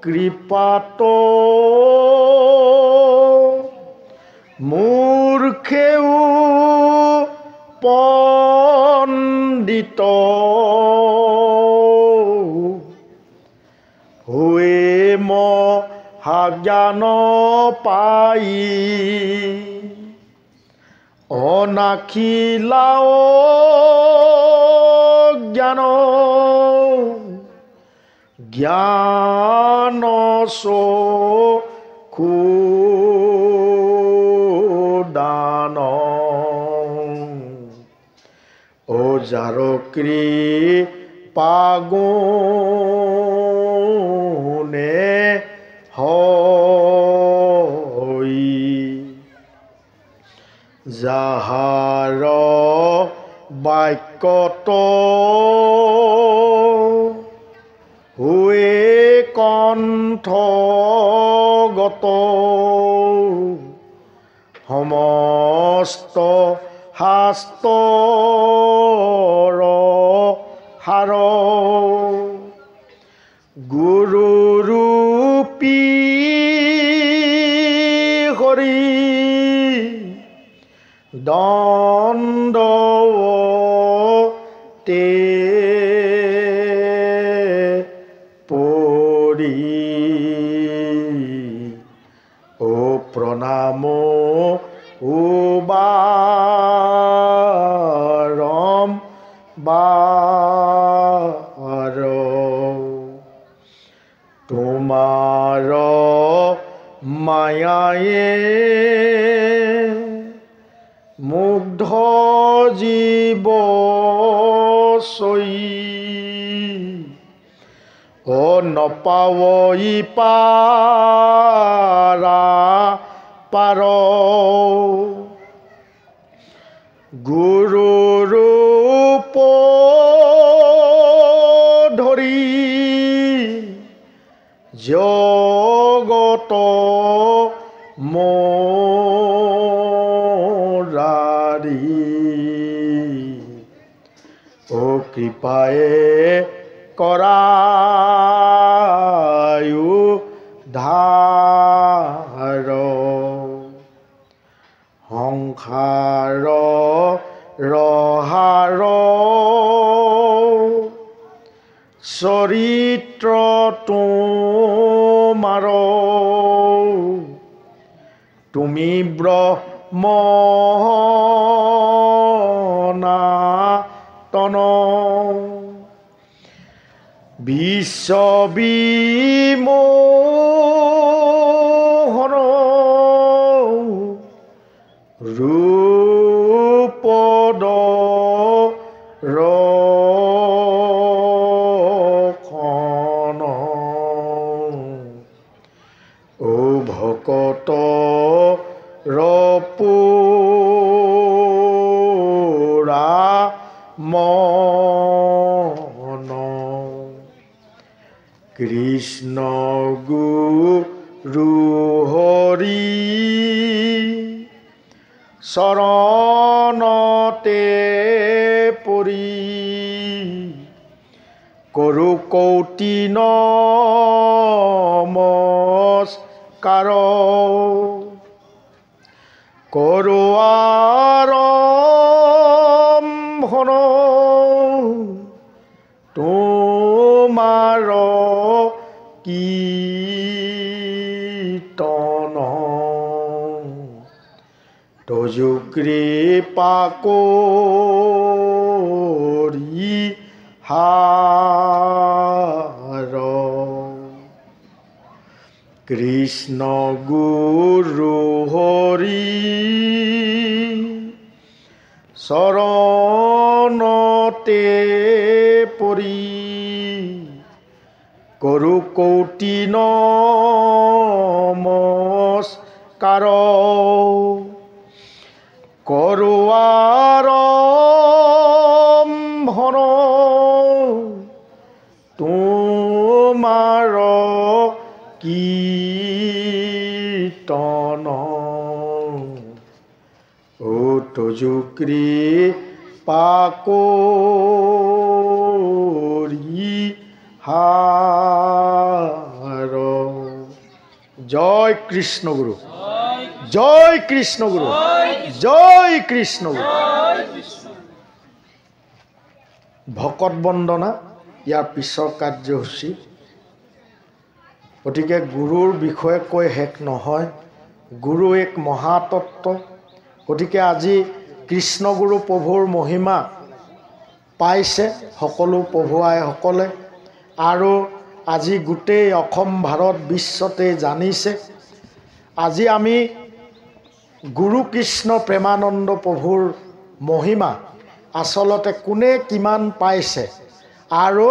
কৃপাত মূৰ্খেও পণ্ডিত হৈ মহাজ্ঞান পাই অনাখিলাও জ্ঞান জ্ঞান চক্ষু দান ও যাৰ কৃপা গুণে হৈ যাহাৰ বাক্যত হুৱে কণ্ঠগত সমস্ত শাস্ত্ৰৰ সাৰ গুৰুৰূপী হৰি দণ্ডৱতে পৰি ও প্ৰণাম ও বাৰম্বাৰ তোমাৰ মায়ায়ে মুগ্ধ জীৱ চৈ ও নপাৱই পাৰা পাৰ গুৰু ৰূপ ধৰি জগত মোৰাৰি ও কৃপায়ে কৰায়ো ধাৰ সংসাৰ ৰহাৰ চৰিত্ৰ তোমাৰ তুমি ব্ৰহ্মনাতন বিশ্ববিমোহন ৰূপদ ৰখন ও ভকত ৰপুৰা মন কৃষ্ণ গুৰু হৰি চৰণতে পৰি কৰো কৌটি নমস্কাৰ কৰো আৰম্ভন তোমাৰ কীৰ্তন তজু কৃপা কৰি হাৰ কৃষ্ণ গুৰু হৰি চৰণতে পৰি কৰো কৌটি নমস্কাৰ কৰো আৰম্ভন তোমাৰ কীৰ্তন ও তজু কৃপা কৰি হাৰ জয় কৃষ্ণ গুৰু জয় কৃষ্ণ গুৰু জয় কৃষ্ণ গুৰু ভকত বন্দনা ইয়াৰ পিছৰ কাৰ্যসূচী গতিকে গুৰুৰ বিষয়ে কৈ শেষ নহয় গুৰু এক মহাতত্ব গতিকে আজি কৃষ্ণগুৰু প্ৰভুৰ মহিমা পাইছে সকলো প্ৰভু আইসকলে আৰু আজি গোটেই অসম ভাৰত বিশ্বতে জানিছে আজি আমি গুৰু কৃষ্ণ প্ৰেমানন্দ প্ৰভুৰ মহিমা আচলতে কোনে কিমান পাইছে আৰু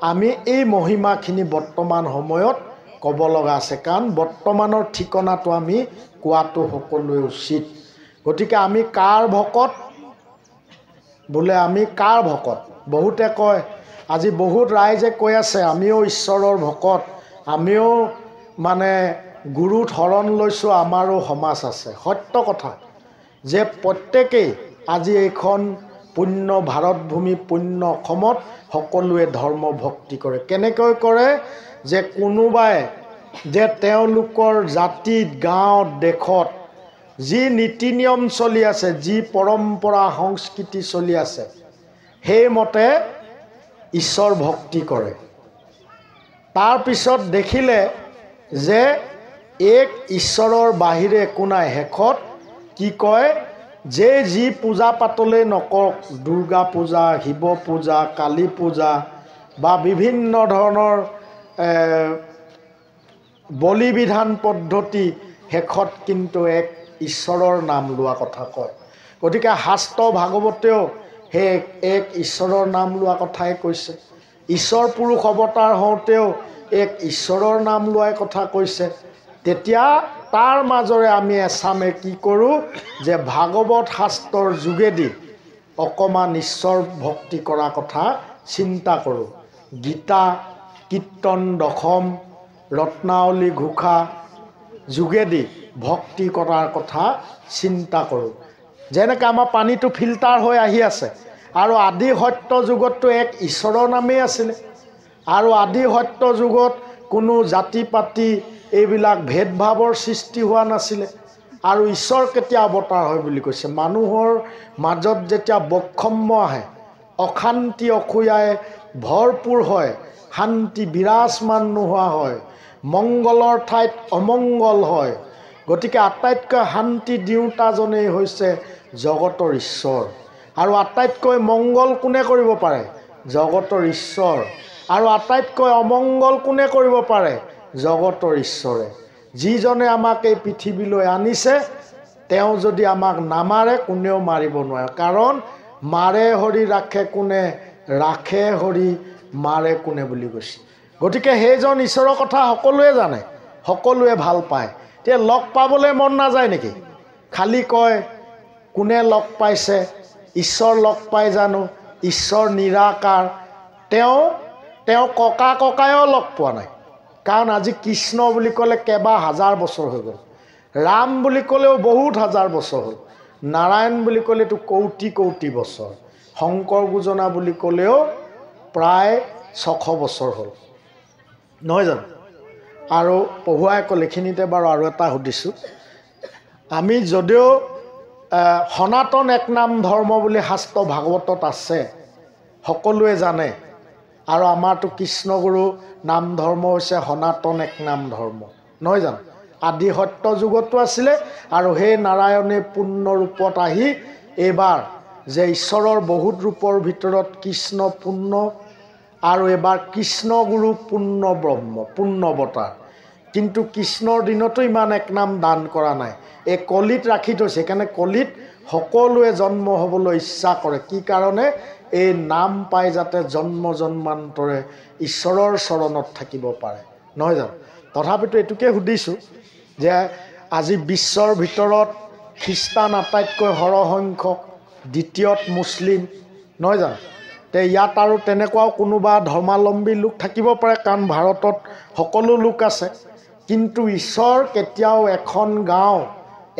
আমি এই মহিমাখিনি বৰ্তমান সময়ত ক'ব লগা আছে কাৰণ বৰ্তমানৰ ঠিকনাটো আমি কোৱাটো সকলোৱে উচিত গতিকে আমি কাৰ ভকত বোলে আমি কাৰ ভকত বহুতে কয় আজি বহুত ৰাইজে কৈ আছে আমিও ঈশ্বৰৰ ভকত আমিও মানে গুৰু শৰণ লৈছোঁ আমাৰো সমাজ আছে সত্য কথা যে প্ৰত্যেকেই আজি এইখন পুণ্য ভাৰতভূমি পুণ্য অসমত সকলোৱে ধৰ্ম ভক্তি কৰে কেনেকৈ কৰে যে কোনোবাই যে তেওঁলোকৰ জাতিত গাঁৱত দেশত যি নীতি নিয়ম চলি আছে যি পৰম্পৰা সংস্কৃতি চলি আছে সেইমতে ঈশ্বৰ ভক্তি কৰে তাৰ পিছত দেখিলে যে এক ঈশ্বৰৰ বাহিৰে একো নাই শেষত কি কয় যে যি পূজা পাতলেই নকৰক দুৰ্গা পূজা শিৱ পূজা কালী পূজা বা বিভিন্ন ধৰণৰ বলি বিধান পদ্ধতি শেষত কিন্তু এক ঈশ্বৰৰ নাম লোৱা কথা কয় গতিকে শাস্ত্ৰ ভাগৱতেও সেই এক ঈশ্বৰৰ নাম লোৱা কথাই কৈছে ঈশ্বৰ পুৰুষ অৱতাৰ হওঁতেও এক ঈশ্বৰৰ নাম লোৱাৰ কথা কৈছে। তেতিয়া তাৰ মাজৰে আমি এছামে কি কৰোঁ যে ভাগৱত শাস্ত্ৰৰ যোগেদি অকণমান ঈশ্বৰ ভক্তি কৰা কথা চিন্তা কৰোঁ। গীতা, কীৰ্তন দশম, ৰত্নাৱলী ঘোষা যোগেদি ভক্তি কৰাৰ কথা চিন্তা কৰোঁ। যেনেকৈ আমাৰ পানীটো ফিল্টাৰ হৈ আহি আছে আৰু আদি সত্য যুগততো এক ঈশ্বৰৰ নামেই আছিলে আৰু আদি সত্য যুগত কোনো জাতি পাতি এইবিলাক ভেদভাৱৰ সৃষ্টি হোৱা নাছিলে। আৰু ঈশ্বৰ কেতিয়া অৱতাৰ হয় বুলি কৈছে, মানুহৰ মাজত যেতিয়া বৈষম্য আহে, অশান্তি অসূয়াই ভৰপূৰ হয়, শান্তি বিৰাজমান নোহোৱা হয়, মংগলৰ ঠাইত অমংগল হয়। গতিকে আটাইতকৈ শান্তি দিওঁতাজনেই হৈছে জগতৰ ঈশ্বৰ। আৰু আটাইতকৈ মংগল কোনে কৰিব পাৰে? জগতৰ ঈশ্বৰ। আৰু আটাইতকৈ অমংগল কোনে কৰিব পাৰে? জগতৰ ঈশ্বৰে। যিজনে আমাক এই পৃথিৱীলৈ আনিছে তেওঁ যদি আমাক নামাৰে কোনেও মাৰিব নোৱাৰে। কাৰণ মাৰে হৰি ৰাখে কোনে, ৰাখে হৰি মাৰে কোনে বুলি কৈছে। গতিকে সেইজন ঈশ্বৰৰ কথা সকলোৱে জানে, সকলোৱে ভাল পায়। এতিয়া লগ পাবলৈ মন নাযায় নেকি? খালি কয় কোনে লগ পাইছে, ঈশ্বৰ লগ পাই জানো, ঈশ্বৰ নিৰাকাৰ। তেওঁ ককায়ো লগ পোৱা নাই। কাৰণ আজি কৃষ্ণ বুলি ক'লে কেইবা হাজাৰ বছৰ হৈ গ'ল, ৰাম বুলি ক'লেও বহুত হাজাৰ বছৰ হ'ল, নাৰায়ণ বুলি ক'লেতো কৌটি কৌটি বছৰ, শংকৰ গুজনা বুলি ক'লেও প্ৰায় 600 বছৰ হ'ল, নহয় জানো? আৰু পঢ়ুৱাই ক'লে এইখিনিতে বাৰু আৰু এটা সুধিছোঁ, আমি যদিও সনাতন এক নাম ধৰ্ম বুলি শাস্ত্ৰ ভাগৱতত আছে, সকলোৱে জানে। আৰু আমাৰতো কৃষ্ণগুৰু নাম ধৰ্ম হৈছে সনাতন এক নাম ধৰ্ম, নহয় জানো? আদি সত্য যুগতো আছিলে আৰু সেই নাৰায়ণে পূৰ্ণ ৰূপত আহি এইবাৰ যে ঈশ্বৰৰ বহুত ৰূপৰ ভিতৰত কৃষ্ণ পূৰ্ণ আৰু এইবাৰ কৃষ্ণগুৰু পূৰ্ণ ব্ৰহ্ম, পূৰ্ণ অৱতাৰ। কিন্তু কৃষ্ণৰ দিনতো ইমান এক নাম দান কৰা নাই, এই কলিত ৰাখি থৈছে। সেইকাৰণে কলিত সকলোৱে জন্ম হ'বলৈ ইচ্ছা কৰে। কি কাৰণে? এই নাম পাই যাতে জন্ম জন্মান্তৰে ঈশ্বৰৰ চৰণত থাকিব পাৰে, নহয় জানো? তথাপিতো এইটোকে সুধিছোঁ যে আজি বিশ্বৰ ভিতৰত খ্ৰীষ্টান আটাইতকৈ সৰহসংখ্যক, দ্বিতীয়ত মুছলিম, নহয় জানো? তে ইয়াত আৰু তেনেকুৱাও কোনোবা ধৰ্মাৱলম্বী লোক থাকিব পাৰে, কাৰণ ভাৰতত সকলো লোক আছে। কিন্তু ঈশ্বৰ কেতিয়াও এখন গাঁও,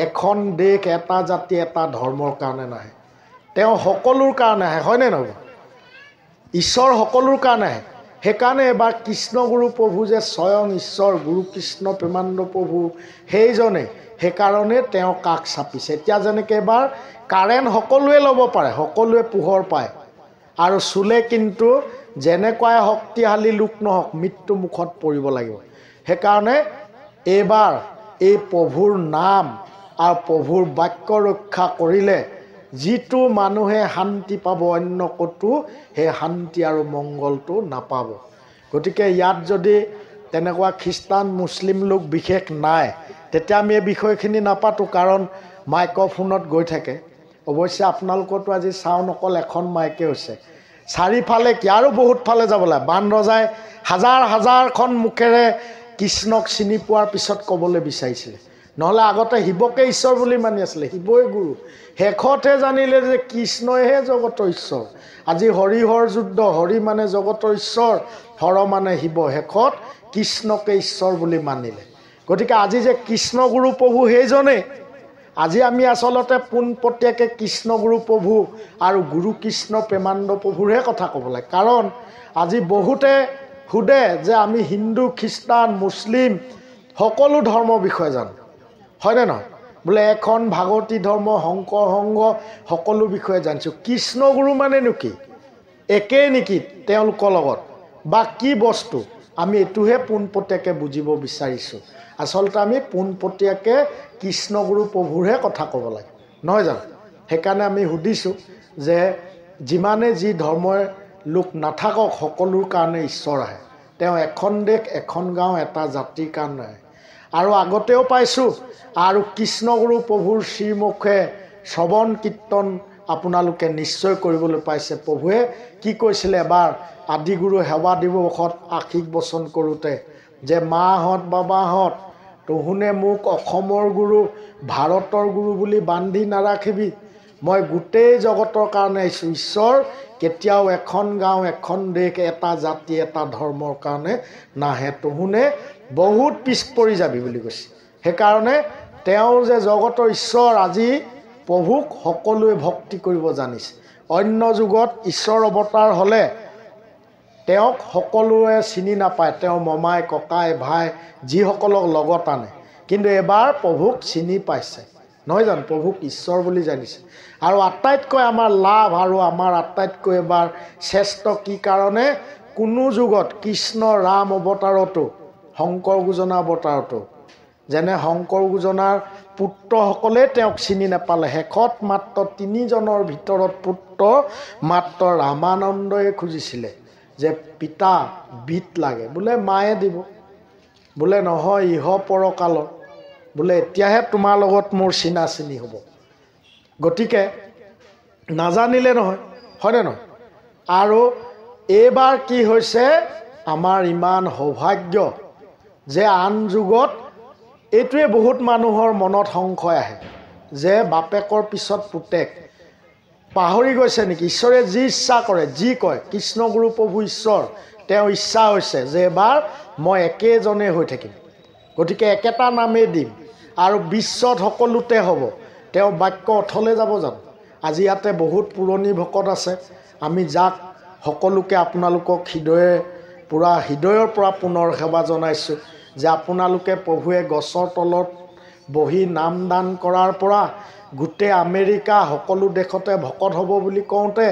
এখন দেশ, এটা জাতি, এটা ধৰ্মৰ কাৰণে নাহে। তেওঁ সকলোৰ কাৰণে আহে, হয়নে নহয়? ঈশ্বৰ সকলোৰ কাৰণে আহে। সেইকাৰণে এবাৰ কৃষ্ণগুৰু প্ৰভু যে স্বয়ং ঈশ্বৰ গুৰু কৃষ্ণ প্ৰেমানন্দ প্ৰভু সেইজনে, সেইকাৰণে তেওঁ কাষ চাপিছে। এতিয়া যেনেকৈ এবাৰ কাৰেণ্ট সকলোৱে ল'ব পাৰে, সকলোৱে পোহৰ পায়, আৰু চুলে কিন্তু যেনেকুৱাই শক্তিশালী লোক নহওক মৃত্যু মুখত পৰিব লাগিব। সেইকাৰণে এইবাৰ এই প্ৰভুৰ নাম আৰু প্ৰভুৰ বাক্য ৰক্ষা কৰিলে যিটো মানুহে শান্তি পাব, অন্য ক'তো সেই শান্তি আৰু মংগলটো নাপাব। গতিকে ইয়াত যদি তেনেকুৱা খ্ৰীষ্টান মুছলিম লোক বিশেষ নাই, তেতিয়া আমি এই বিষয়খিনি নাপাতোঁ, কাৰণ মাইক্ৰফোনত গৈ থাকে। অৱশ্যে আপোনালোকৰতো আজি চাউণ্ড অকল এখন মাইকে হৈছে, চাৰিফালে কি আৰু বহুত ফালে যাব লাগে। বান ৰজাই হাজাৰ হাজাৰখন মুখেৰে কৃষ্ণক চিনি পোৱাৰ পিছত ক'বলৈ বিচাৰিছিলে, নহ'লে আগতে শিৱকে ঈশ্বৰ বুলি মানি আছিলে, শিৱই গুৰু। শেষতহে জানিলে যে কৃষ্ণইহে জগতৰ ঈশ্বৰ। আজি হৰিহৰ যুদ্ধ, হৰি মানে জগতৰ ঈশ্বৰ, হৰ মানে শিৱ, শেষত কৃষ্ণকে ঈশ্বৰ বুলি মানিলে। গতিকে আজি যে কৃষ্ণগুৰু প্ৰভু সেইজনেই, আজি আমি আচলতে পোনপটীয়াকৈ কৃষ্ণগুৰু প্ৰভু আৰু গুৰু কৃষ্ণ প্ৰেমানন্দ প্ৰভুৰহে কথা ক'ব লাগে। কাৰণ আজি বহুতে সোধে যে আমি হিন্দু, খ্ৰীষ্টান, মুছলিম সকলো ধৰ্মৰ বিষয়ে জানো, হয়নে নহয়? বোলে এখন ভাগৱতী ধৰ্ম, শংকৰ সংঘ সকলো বিষয়ে জানিছোঁ। কৃষ্ণগুৰু মানেনো কি? একেই নেকি তেওঁলোকৰ লগত, বা কি বস্তু? আমি এইটোহে পোনপটীয়াকৈ বুজিব বিচাৰিছোঁ। আচলতে আমি পোনপটীয়াকৈ কৃষ্ণগুৰু প্ৰভুৰহে কথা ক'ব লাগে, নহয় জানো? সেইকাৰণে আমি সুধিছোঁ যে যিমানে যি ধৰ্মৰ লোক নাথাকক সকলোৰ কাৰণে ঈশ্বৰ আহে। তেওঁ এখন দেশ, এখন গাঁও, এটা জাতিৰ কাৰণে আহে। আৰু আগতেও পাইছোঁ, আৰু কৃষ্ণগুৰু প্ৰভুৰ শ্ৰীমুখে শ্ৰৱণ কীৰ্তন আপোনালোকে নিশ্চয় কৰিবলৈ পাইছে। প্ৰভুৱে কি কৈছিলে এবাৰ আদিগুৰু সেৱা দিৱসত আশীষ বচন কৰোঁতে যে মাহঁত বাবাহঁত তহুনে মোক অসমৰ গুৰু ভাৰতৰ গুৰু বুলি বান্ধি নাৰাখিবি, মই গোটেই জগতৰ কাৰণে আহিছোঁ। ঈশ্বৰ কেতিয়াও এখন গাঁও এখন দেশ এটা জাতি এটা ধৰ্মৰ কাৰণে নাহে, তহুনে বহুত পিছ পৰি যাবি বুলি কৈছে। সেইকাৰণে তেওঁ যে জগতৰ ঈশ্বৰ, আজি প্ৰভুক সকলোৱে ভক্তি কৰিব জানিছে। অন্য যুগত ঈশ্বৰ অৱতাৰ হ'লে তেওঁক সকলোৱে চিনি নাপায়, তেওঁ মমাই ককাই ভাই যিসকলক লগত আনে, কিন্তু এবাৰ প্ৰভুক চিনি পাইছে নহয় জানো, প্ৰভুক ঈশ্বৰ বুলি জানিছে। আৰু আটাইতকৈ আমাৰ লাভ আৰু আমাৰ আটাইতকৈ এবাৰ শ্ৰেষ্ঠ কি কাৰণে, কোনো যুগত কৃষ্ণ ৰাম অৱতাৰতো শংকৰ গুজনা অৱতাৰতো যেনে শংকৰ গুজনাৰ পুত্ৰসকলে তেওঁক চিনি নাপালে, শেষত মাত্ৰ 3 জনৰ ভিতৰত পুত্ৰ মাত্ৰ ৰামানন্দই খুজিছিলে যে পিতা বিত লাগে, বোলে মায়ে দিব, বোলে নহয় ইহ পৰকালত, বোলে এতিয়াহে তোমাৰ লগত মোৰ চিনা চিনি হ'ব। গতিকে নাজানিলে নহয়, হয়নে নহয়? আৰু এইবাৰ কি হৈছে, আমাৰ ইমান সৌভাগ্য যে আন যুগত এইটোৱে বহুত মানুহৰ মনত সংশয় আহে যে বাপেকৰ পিছত পুতেক, পাহৰি গৈছে নেকি? ঈশ্বৰে যি ইচ্ছা কৰে, যি কয়, কৃষ্ণগুৰু প্ৰভু ঈশ্বৰ, তেওঁ ইচ্ছা হৈছে যে এবাৰ মই একেজনে হৈ থাকিম, গতিকে একেটা নামেই দিম আৰু বিশ্বত সকলোতে হ'ব। তেওঁ বাক্য অথলে যাব জানো? আজি ইয়াতে বহুত পুৰণি ভকত আছে, আমি যাক সকলোকে আপোনালোকক হৃদয়ৰ পৰা পুনৰ সেৱা জনাইছোঁ যে আপোনালোকে প্ৰভুৱে গছৰ তলত বহি নাম দান কৰাৰ পৰা গোটেই আমেৰিকা সকলো দেশতে ভকত হ'ব বুলি কওঁতে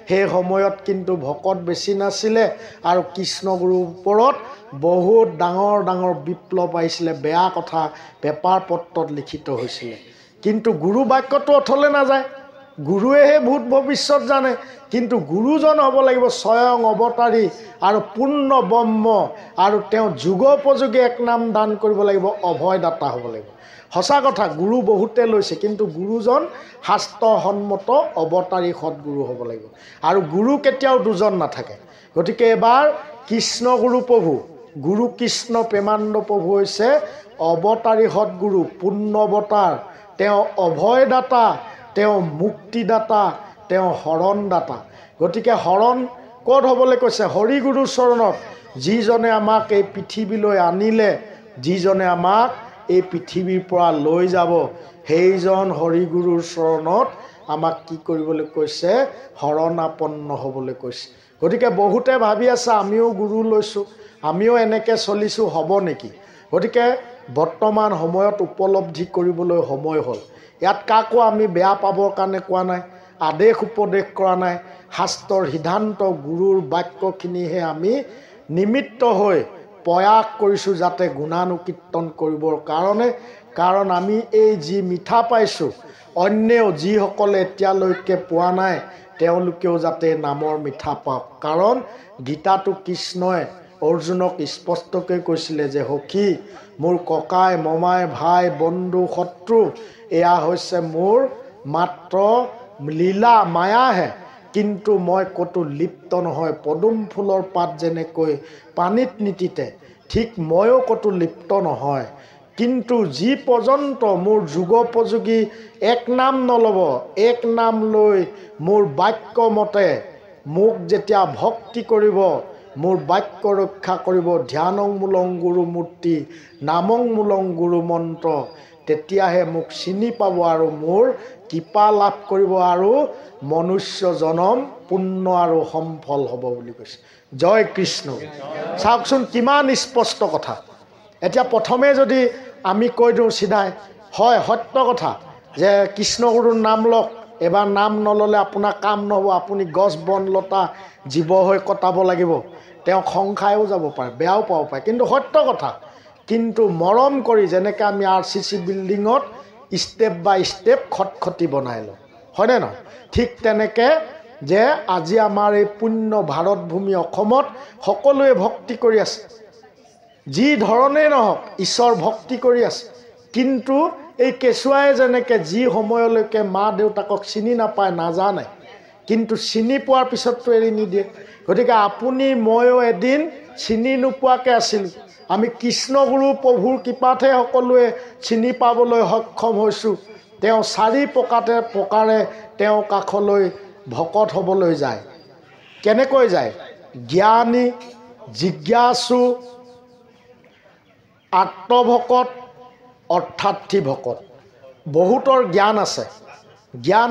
সেই সময়ত কিন্তু ভকত বেছি নাছিলে আৰু কৃষ্ণগুৰুৰ ওপৰত বহুত ডাঙৰ ডাঙৰ বিপ্লৱ আহিছিলে, বেয়া কথা পেপাৰ পত্ৰত লিখিত হৈছিলে। কিন্তু গুৰু বাক্যটো অথলে নাযায়, গুৰুৱেহে ভূত ভৱিষ্যত জানে, কিন্তু গুৰুজন হ'ব লাগিব স্বয়ং অৱতাৰী আৰু পূৰ্ণ ব্ৰহ্ম, আৰু তেওঁ যুগোপযোগী এক নাম দান কৰিব লাগিব, অভয়দাতা হ'ব লাগিব। সঁচা কথা, গুৰু বহুতে লৈছে, কিন্তু গুৰুজন শাস্ত্ৰসন্মত অৱতাৰী সৎগুৰু হ'ব লাগিব, আৰু গুৰু কেতিয়াও দুজন নাথাকে। গতিকে এবাৰ কৃষ্ণগুৰু প্ৰভু, গুৰু কৃষ্ণ প্ৰেমানন্দ প্ৰভু হৈছে অৱতাৰী সৎগুৰু, পূৰ্ণ অৱতাৰ, তেওঁ অভয়দাতা, তেওঁ মুক্তিদাতা, তেওঁ শৰণদাতা। গতিকে শৰণ ক'ত হ'বলৈ কৈছে? হৰিগুৰু চৰণত, যিজনে আমাক এই পৃথিৱীলৈ আনিলে, যিজনে আমাক এই পৃথিৱীৰ পৰা লৈ যাব, সেইজন হৰিগুৰুৰ চৰণত আমাক কি কৰিবলৈ কৈছে? শৰণাপন্ন হ'বলৈ কৈছে। গতিকে বহুতে ভাবি আছে আমিও গুৰু লৈছোঁ, আমিও এনেকৈ চলিছোঁ, হ'ব নেকি? গতিকে বৰ্তমান সময়ত উপলব্ধি কৰিবলৈ সময় হ'ল। ইয়াত কাকো আমি বেয়া পাবৰ কাৰণে কোৱা নাই, আদেশ উপদেশ কৰা নাই, শাস্ত্ৰৰ সিদ্ধান্ত গুৰুৰ বাক্যখিনিহে আমি নিমিত্ত হৈ প্ৰয়াস কৰিছোঁ যাতে গুণানুকীৰ্তন কৰিবৰ কাৰণে। কাৰণ আমি এই যি মিঠা পাইছোঁ, অন্যেও যিসকলে এতিয়ালৈকে পোৱা নাই তেওঁলোকেও যাতে নামৰ মিঠা পাওক। কাৰণ গীতাটো কৃষ্ণই অৰ্জুনক স্পষ্টকৈ কৈছিলে যে সখী, মোৰ ককাই মমাই ভাই বন্ধু শত্ৰু এয়া হৈছে মোৰ মাত্ৰ লীলা মায়াহে, কিন্তু মই ক'তো লিপ্ত নহয়। পদুম ফুলৰ পাত যেনেকৈ পানীত নিতিতে, ঠিক ময়ো ক'তো লিপ্ত নহয়। কিন্তু যি পৰ্যন্ত মোৰ যুগোপযোগী এক নাম নল'ব, এক নাম লৈ মোৰ বাক্য মতে মোক যেতিয়া ভক্তি কৰিব, মোৰ বাক্য ৰক্ষা কৰিব, ধ্যানং মূলং গুৰু মূৰ্তি নামং মূলং গুৰু মন্ত্ৰ, তেতিয়াহে মোক চিনি পাব আৰু মোৰ কৃপা লাভ কৰিব আৰু মনুষ্য জনম পূৰ্ণ আৰু সম্ফল হ'ব বুলি কৈছে। জয় কৃষ্ণ। চাওকচোন কিমান স্পষ্ট কথা। এতিয়া প্ৰথমে যদি আমি কৈ দিওঁ চিধাই, হয় সত্য কথা যে কৃষ্ণগুৰুৰ নাম লওক, এবাৰ নাম নল'লে আপোনাৰ কাম নহ'ব, আপুনি গছ বন লতা জীৱ হৈ কটাব লাগিব, তেওঁ সংসাৰেও যাব পাৰে, বেয়াও পাব পাৰে, কিন্তু সত্য কথা। কিন্তু মৰম কৰি যেনেকৈ আমি RCC বিল্ডিঙত ষ্টেপ বাই ষ্টেপ খটখটি বনাই লওঁ, হয়নে নহয়? ঠিক তেনেকৈ যে আজি আমাৰ এই পুণ্য ভাৰত ভূমি অসমত সকলোৱে ভক্তি কৰি আছে, যি ধৰণেই নহওক ঈশ্বৰ ভক্তি কৰি আছে, কিন্তু এই কেঁচুৱাই যেনেকৈ যি সময়লৈকে মা দেউতাকক চিনি নাপায় নাজানে, কিন্তু চিনি পোৱাৰ পিছততো এৰি নিদিয়ে। গতিকে আপুনি ময়ো এদিন চিনি নোপোৱাকৈ আছিলোঁ, আমি কৃষ্ণগুৰু প্ৰভুৰ কৃপাতহে সকলোৱে চিনি পাবলৈ সক্ষম হৈছোঁ। তেওঁ 4 প্ৰকাৰে তেওঁ কাষলৈ ভকত হ'বলৈ যায়। কেনেকৈ যায়? জ্ঞানী, জিজ্ঞাসু, আত্মভকত, অৰ্থাৰ্থী ভকত। বহুতৰ জ্ঞান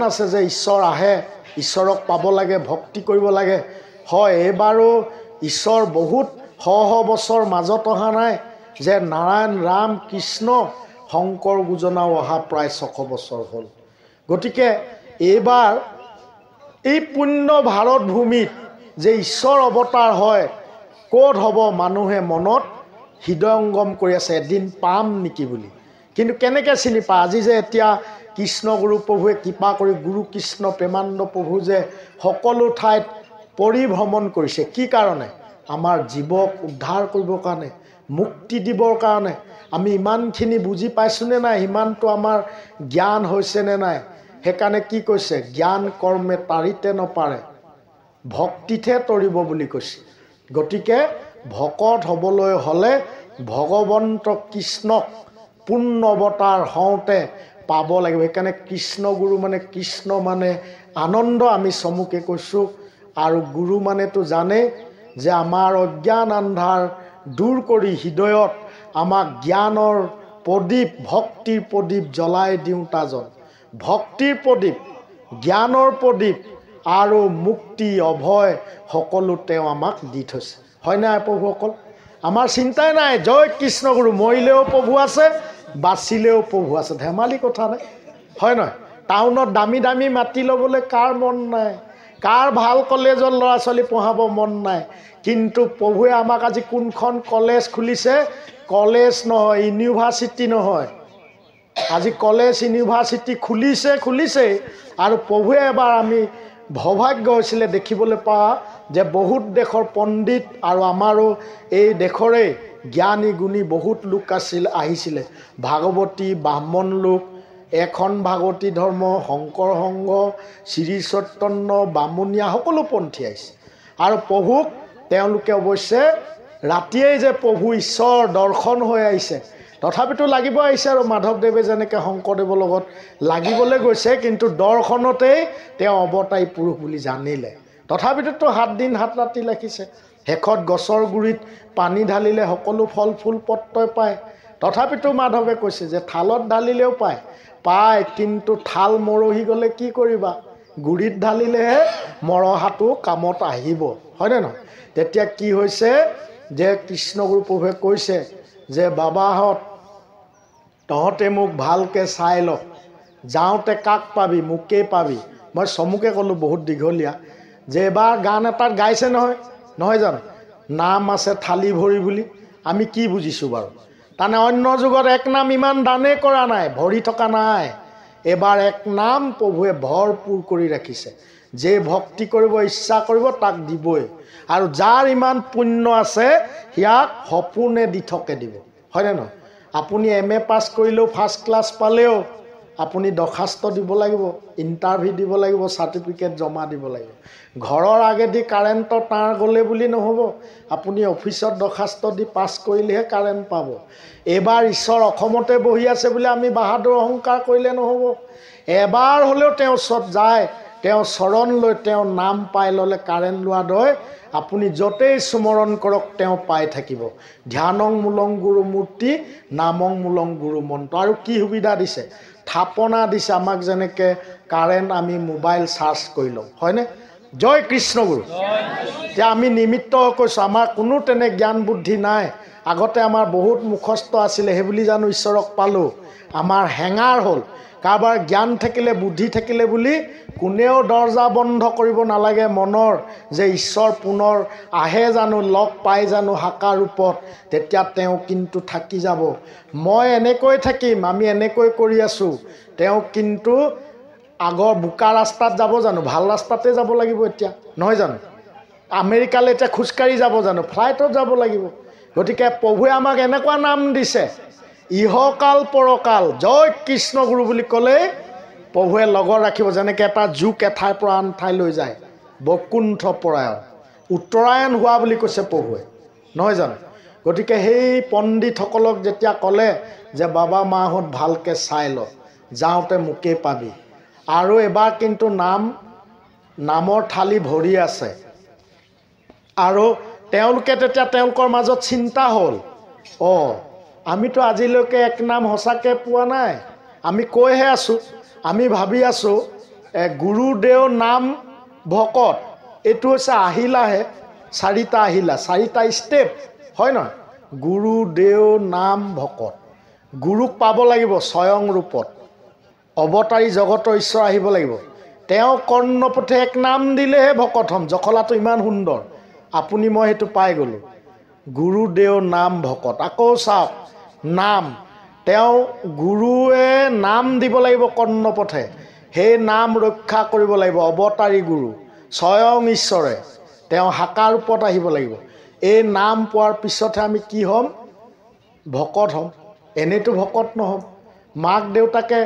আছে যে ঈশ্বৰ আহে, ঈশ্বৰক পাব লাগে, ভক্তি কৰিব লাগে। হয়, এইবাৰো ঈশ্বৰ বহুত শ বছৰ মাজত অহা নাই, যে নাৰায়ণ, ৰাম, কৃষ্ণ, শংকৰ গুজনাও অহা প্ৰায় 600 বছৰ হ'ল। গতিকে এইবাৰ এই পুণ্য ভাৰত ভূমিত যে ঈশ্বৰ অৱতাৰ হয়, ক'ত হ'ব মানুহে মনত হৃদয়ংগম কৰি আছে এদিন পাম নেকি বুলি। কিন্তু কেনেকৈ চিনি পায়? আজি যে এতিয়া কৃষ্ণগুৰু প্ৰভুৱে কৃপা কৰি গুৰু কৃষ্ণ প্ৰেমানন্দ প্ৰভু যে সকলো ঠাইত পৰিভ্ৰমণ কৰিছে, কি কাৰণে? আমাৰ জীৱক উদ্ধাৰ কৰিবৰ কাৰণে, মুক্তি দিবৰ কাৰণে। আমি ইমানখিনি বুজি পাইছোঁনে নাই? সিমানটো আমাৰ জ্ঞান হৈছেনে নাই? সেইকাৰণে কি কৈছে? জ্ঞান কৰ্মে তাৰিতে নপাৰে, ভক্তিতহে তৰিব বুলি কৈছে। গতিকে ভকত হ'বলৈ হ'লে ভগৱন্ত কৃষ্ণক পূৰ্ণ অৱতাৰ হওঁতে পাব লাগিব। সেইকাৰণে কৃষ্ণগুৰু মানে, কৃষ্ণ মানে আনন্দ, আমি চমুকে কৈছোঁ। আৰু গুৰু মানেতো জানেই যে আমাৰ অজ্ঞান আন্ধাৰ দূৰ কৰি হৃদয়ত আমাক জ্ঞানৰ প্ৰদীপ, ভক্তিৰ প্ৰদীপ জ্বলাই দিওঁ তাজন। ভক্তিৰ প্ৰদীপ, জ্ঞানৰ প্ৰদীপ আৰু মুক্তি, অভয় সকলো তেওঁ আমাক দি থৈছে। হয় নাই প্ৰভুসকল? আমাৰ চিন্তাই নাই, জয় কৃষ্ণগুৰু, মৰিলেও প্ৰভু আছে, বাচিলেও প্ৰভু আছে। ধেমালি কথা নাই, হয় নহয়? টাউনত দামী দামী মাটি ল'বলৈ কাৰ মন নাই? কাৰ ভাল কলেজত ল'ৰা ছোৱালী পঢ়াব মন নাই? কিন্তু প্ৰভুৱে আমাক আজি কোনখন কলেজ খুলিছে? কলেজ নহয়, ইউনিভাৰ্চিটি নহয়। আজি কলেজ ইউনিভাৰ্চিটি খুলিছে। আৰু প্ৰভুৱে এবাৰ আমি সৌভাগ্য হৈছিলে দেখিবলৈ পোৱা যে বহুত দেশৰ পণ্ডিত আৰু আমাৰো এই দেশৰে জ্ঞানী গুণী বহুত লোক আহিছিলে। ভাগৱতী, ব্ৰাহ্মণ লোক, এখন ভাগৱতী ধৰ্ম, শংকৰ সংঘ, শ্ৰী চৈতন্য, বামুণীয়া সকলো পন্থী আহিছে। আৰু প্ৰভুক তেওঁলোকে অৱশ্যে ৰাতিয়েই যে প্ৰভু ঈশ্বৰ দৰ্শন হৈ আহিছে, তথাপিতো লাগিব আহিছে। আৰু মাধৱদেৱে যেনেকৈ শংকৰদেৱৰ লগত লাগিবলৈ গৈছে, কিন্তু দৰ্শনতেই তেওঁ অৱতাৰী পুৰুষ বুলি জানিলে। তথাপিতো 7 দিন 7 ৰাতি ৰাখিছে। শেষত গছৰ গুৰিত পানী ঢালিলে সকলো ফল ফুল পত্ৰই পায়। তথাপিতো মাধৱে কৈছে যে থালত ঢালিলেও পায়, কিন্তু থাল মৰহি গ'লে কি কৰিবা? গুৰিত ঢালিলেহে মৰহাটো কামত আহিব, হয়নে নহয়? তেতিয়া কি হৈছে যে কৃষ্ণগুৰু প্ৰভুৱে কৈছে যে বাবাহঁত, তহঁতে মোক ভালকৈ চাই ল, যাওঁতে কাক পাবি? মোকেই পাবি। মই চমুকে ক'লোঁ, বহুত দীঘলীয়া, যে এবাৰ গান এটাত গাইছে নহয় জানো? নাম আছে থালি ভৰি বুলি। আমি কি বুজিছোঁ বাৰু? তাৰমানে অন্য যুগত এক নাম ইমান দানেই কৰা নাই, ভৰি থকা নাই। এবাৰ এক নাম প্ৰভুৱে ভৰপূৰ কৰি ৰাখিছে। যে ভক্তি কৰিব ইচ্ছা কৰিব তাক দিবই। আৰু যাৰ ইমান পুণ্য আছে সিয়াক সপোনে দি থকে দিব, হয়নে নহয়? আপুনি MA পাছ কৰিলেও, ফাৰ্ষ্ট ক্লাছ পালেও আপুনি দৰখাস্ত দিব লাগিব, ইণ্টাৰভিউ দিব লাগিব, চাৰ্টিফিকেট জমা দিব লাগিব। ঘৰৰ আগেদি কাৰেণ্টৰ তাঁৰ গ'লে বুলি নহ'ব, আপুনি অফিচত দৰখাস্ত দি পাছ কৰিলেহে কাৰেণ্ট পাব। এইবাৰ ঈশ্বৰ অসমতে বহি আছে বুলি আমি বাহাদুৰ অহংকাৰ কৰিলে নহ'ব। এবাৰ হ'লেও তেওঁৰ ওচৰত যায়, তেওঁৰ চৰণ লৈ তেওঁৰ নাম পাই ল'লে কাৰেণ্ট লোৱা দৰে আপুনি য'তেই স্মৰণ কৰক তেওঁ পাই থাকিব। ধ্যানং মূলং গুৰু মূৰ্তি, নামং মূলং গুৰু মন্ত্ৰ। আৰু কি সুবিধা দিছে? থাপনা দিছে আমাক, যেনেকৈ কাৰেণ্ট আমি মোবাইল চাৰ্জ কৰি লওঁ, হয়নে? জয় কৃষ্ণগুৰু। এতিয়া আমি নিমিত্ত কৈছোঁ, আমাৰ কোনো তেনে জ্ঞান বুদ্ধি নাই। আগতে আমাৰ বহুত মুখস্থ আছিলে, সেইবুলি জানো ঈশ্বৰক পালোঁ? আমাৰ হেঙাৰ হ'ল। কাৰোবাৰ জ্ঞান থাকিলে, বুদ্ধি থাকিলে বুলি কোনেও দৰ্জা বন্ধ কৰিব নালাগে মনৰ, যে ঈশ্বৰ পুনৰ আহে জানো, লগ পাই জানো হাকাৰ ৰূপত, তেতিয়া তেওঁ কিন্তু থাকি যাব। মই এনেকৈ থাকিম, আমি এনেকৈ কৰি আছোঁ, তেওঁ কিন্তু আগৰ বোকা ৰাস্তাত যাব জানো? ভাল ৰাস্তাতে যাব লাগিব এতিয়া, নহয় জানো? আমেৰিকালৈ এতিয়া খোজকাঢ়ি যাব জানো? ফ্লাইটত যাব লাগিব। গতিকে প্ৰভুৱে আমাক এনেকুৱা নাম দিছে ইহকাল পৰকাল জয় কৃষ্ণ গুৰু বুলি ক'লে প্ৰভুৱে লগত ৰাখিব। যেনেকৈ এটা জোক এঠাইৰ পৰা আন ঠাইলৈ যায়, বৈকুণ্ঠ পৰায়ণ উত্তৰায়ণ হোৱা বুলি কৈছে প্ৰভুৱে, নহয় জানো? গতিকে সেই পণ্ডিতসকলক যেতিয়া ক'লে যে বাবা মাহঁত ভালকৈ চাই ল, যাওঁতে মোকেই পাবি। আৰু এবাৰ কিন্তু নামৰ থালি ভৰি আছে। আৰু তেওঁলোকে তেতিয়া তেওঁলোকৰ মাজত চিন্তা হ'ল, আমিতো আজিলৈকে এক নাম সঁচাকৈ পোৱা নাই, আমি কৈহে আছোঁ, আমি ভাবি আছোঁ গুৰুদেও নাম ভকত, এইটো হৈছে আহিলাহে, 4টা আহিলা, 4টা ষ্টেপ, হয় নহয়? গুৰুদেও নাম ভকত, গুৰুক পাব লাগিব স্বয়ং ৰূপত, অৱতাৰী জগতৰ ঈশ্বৰ আহিব লাগিব। তেওঁ কৰ্ণপথে এক নাম দিলেহে ভকত হ'ম। জখলাটো ইমান সুন্দৰ, আপুনি মই সেইটো পাই গ'লোঁ। গুৰুদেও নাম ভকত। আকৌ চাওক, নাম তেওঁ গুৰুৱে নাম দিব লাগিব কৰ্ণপথে, সেই নাম ৰক্ষা কৰিব লাগিব। অৱতাৰী গুৰু স্বয়ং ঈশ্বৰে তেওঁ হাকা ৰূপত আহিব লাগিব। এই নাম পোৱাৰ পিছতহে আমি কি হ'ম? ভকত হ'ম। এনেইতো ভকত নহ'ম। মাক দেউতাকে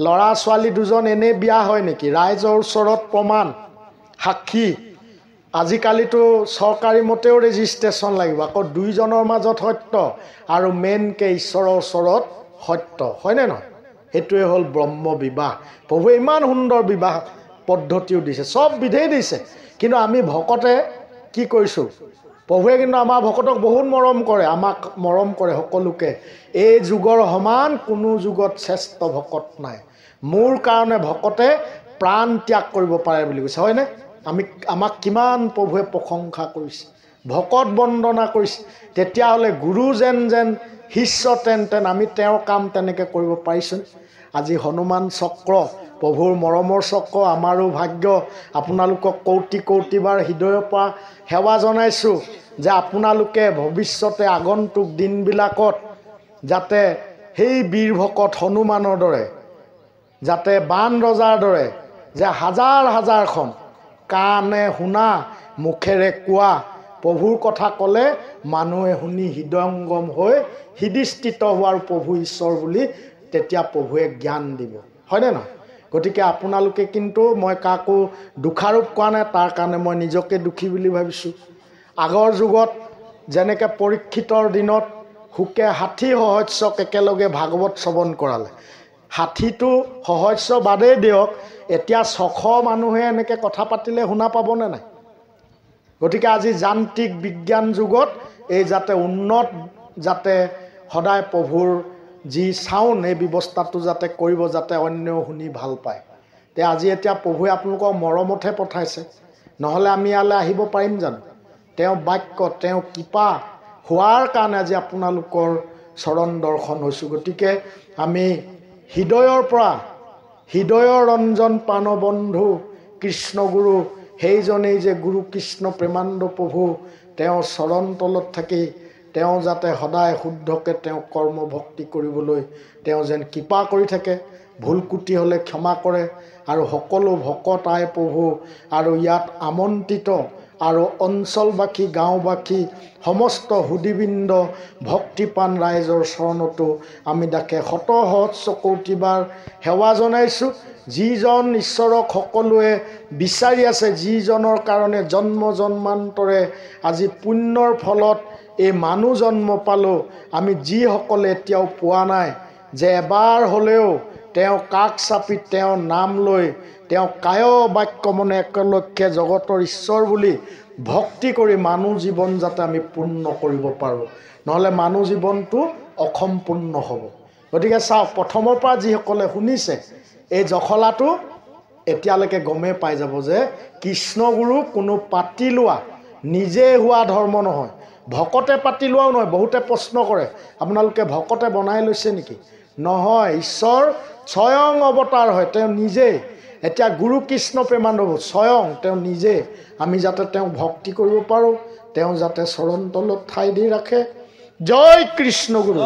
ল'ৰা ছোৱালী দুজন এনেই বিয়া হয় নেকি? ৰাইজৰ ওচৰত প্ৰমাণ সাক্ষী। আজিকালিতো চৰকাৰী মতেও ৰেজিষ্ট্ৰেশ্যন লাগিব। আকৌ দুইজনৰ মাজত সত্য আৰু মেইনকৈ ঈশ্বৰৰ ওচৰত সত্য, হয়নে নহয়? সেইটোৱে হ'ল ব্ৰহ্ম বিবাহ। প্ৰভুৱে ইমান সুন্দৰ বিবাহ পদ্ধতিও দিছে, চব বিধেই দিছে। কিন্তু আমি ভকতে কি কৰিছোঁ? প্ৰভুৱে কিন্তু আমাৰ ভকতক বহুত মৰম কৰে, আমাক মৰম কৰে সকলোকে। এই যুগৰ সমান কোনো যুগত শ্ৰেষ্ঠ ভকত নাই। মোৰ কাৰণে ভকতে প্ৰাণ ত্যাগ কৰিব পাৰে বুলি কৈছে, হয়নে? আমাক কিমান প্ৰভুৱে প্ৰশংসা কৰিছে, ভকত বন্দনা কৰিছে। তেতিয়াহ'লে গুৰু যেন শিষ্য তেন আমি তেওঁৰ কাম তেনেকৈ কৰিব পাৰিছোঁ। আজি হনুমান চক্ৰ, প্ৰভুৰ মৰমৰ চক্ৰ, আমাৰো ভাগ্য। আপোনালোকক কৌটিবাৰ হৃদয়ৰ পৰা সেৱা জনাইছোঁ যে আপোনালোকে ভৱিষ্যতে আগন্তুক দিনবিলাকত যাতে সেই বীৰ ভকত হনুমানৰ দৰে, যাতে বান ৰজাৰ দৰে, যে হাজাৰখন কাণে শুনা মুখেৰে কোৱা প্ৰভুৰ কথা ক'লে মানুহে শুনি হৃদয়ংগম হৈ হৃদিস্থিত হোৱাৰ প্ৰভু ঈশ্বৰ বুলি তেতিয়া প্ৰভুৱে জ্ঞান দিব, হয়নে নহয়? গতিকে আপোনালোকে কিন্তু, মই কাকো দোষাৰোপ কৰা নাই, তাৰ কাৰণে মই নিজকে দুখী বুলি ভাবিছোঁ। আগৰ যুগত যেনেকৈ পৰীক্ষিতৰ দিনত শুকে 60 সহস্ৰক একেলগে ভাগৱত শ্ৰৱণ কৰালে, 60টো সহস্ৰ বাদেই দিয়ক, এতিয়া 600 মানুহে এনেকৈ কথা পাতিলে শুনা পাবনে নাই? গতিকে আজি যান্ত্ৰিক বিজ্ঞান যুগত এই যাতে উন্নত, যাতে সদায় প্ৰভুৰ যি চাউণ্ড, এই ব্যৱস্থাটো যাতে কৰিব, যাতে অন্যও শুনি ভাল পায়। আজি এতিয়া প্ৰভুৱে আপোনালোকক মৰমতহে পঠাইছে, নহ'লে আমি ইয়ালৈ আহিব পাৰিম জানো? তেওঁ বাক্য, তেওঁ কৃপা হোৱাৰ কাৰণে আজি আপোনালোকৰ চৰণ দৰ্শন হৈছোঁ। গতিকে আমি হৃদয়ৰ পৰা, হৃদয়ৰ ৰঞ্জন প্ৰাণবন্ধু কৃষ্ণগুৰু, সেইজনেই যে গুৰু কৃষ্ণ প্ৰেমানন্দ প্ৰভু, তেওঁৰ চৰণ তলত থাকি তেওঁ যাতে সদায় শুদ্ধকৈ তেওঁ কৰ্ম ভক্তি কৰিবলৈ তেওঁ যেন কৃপা কৰি থাকে, ভুল কুটি হ'লে ক্ষমা কৰে। আৰু সকলো ভকত আই প্ৰভু আৰু ইয়াত আমন্ত্ৰিত আৰু অঞ্চলবাসী, গাঁওবাসী, সমস্ত সুদীবৃন্দ ভক্তিপান ৰাইজৰ চৰণতো আমি তাকে সহস্ৰ কোটিবাৰ সেৱা জনাইছোঁ। যিজন ঈশ্বৰক সকলোৱে বিচাৰি আছে, যিজনৰ কাৰণে জন্ম জন্মান্তৰে আজি পুণ্যৰ ফলত এই মানুহ জন্ম পালোঁ, আমি যিসকলে এতিয়াও পোৱা নাই, যে এবাৰ হ'লেও তেওঁ কাষ চাপি তেওঁৰ নাম লৈ তেওঁ কায় বাক্য মনে একলক্ষে জগতৰ ঈশ্বৰ বুলি ভক্তি কৰি মানুহ জীৱন যাতে আমি পূৰ্ণ কৰিব পাৰোঁ, নহ'লে মানুহ জীৱনটো অসম্পূৰ্ণ হ'ব। গতিকে চাওক, প্ৰথমৰ পৰা যিসকলে শুনিছে এই জখলাটো এতিয়ালৈকে গমেই পাই যাব যে কৃষ্ণগুৰু কোনো পাতি লোৱা, নিজে হোৱা ধৰ্ম নহয়, ভকতে পাতি লোৱাও নহয়। বহুতে প্ৰশ্ন কৰে, আপোনালোকে ভকতে বনাই লৈছে নেকি? নহয়, ঈশ্বৰ স্বয়ং অৱতাৰ হয়, তেওঁ নিজে। এতিয়া গুৰু কৃষ্ণ প্ৰেমানন্দ স্বয়ং তেওঁ নিজে, আমি যাতে তেওঁক ভক্তি কৰিব পাৰোঁ, তেওঁ যাতে চৰণ তলত ঠাই দি ৰাখে। জয় কৃষ্ণগুৰু,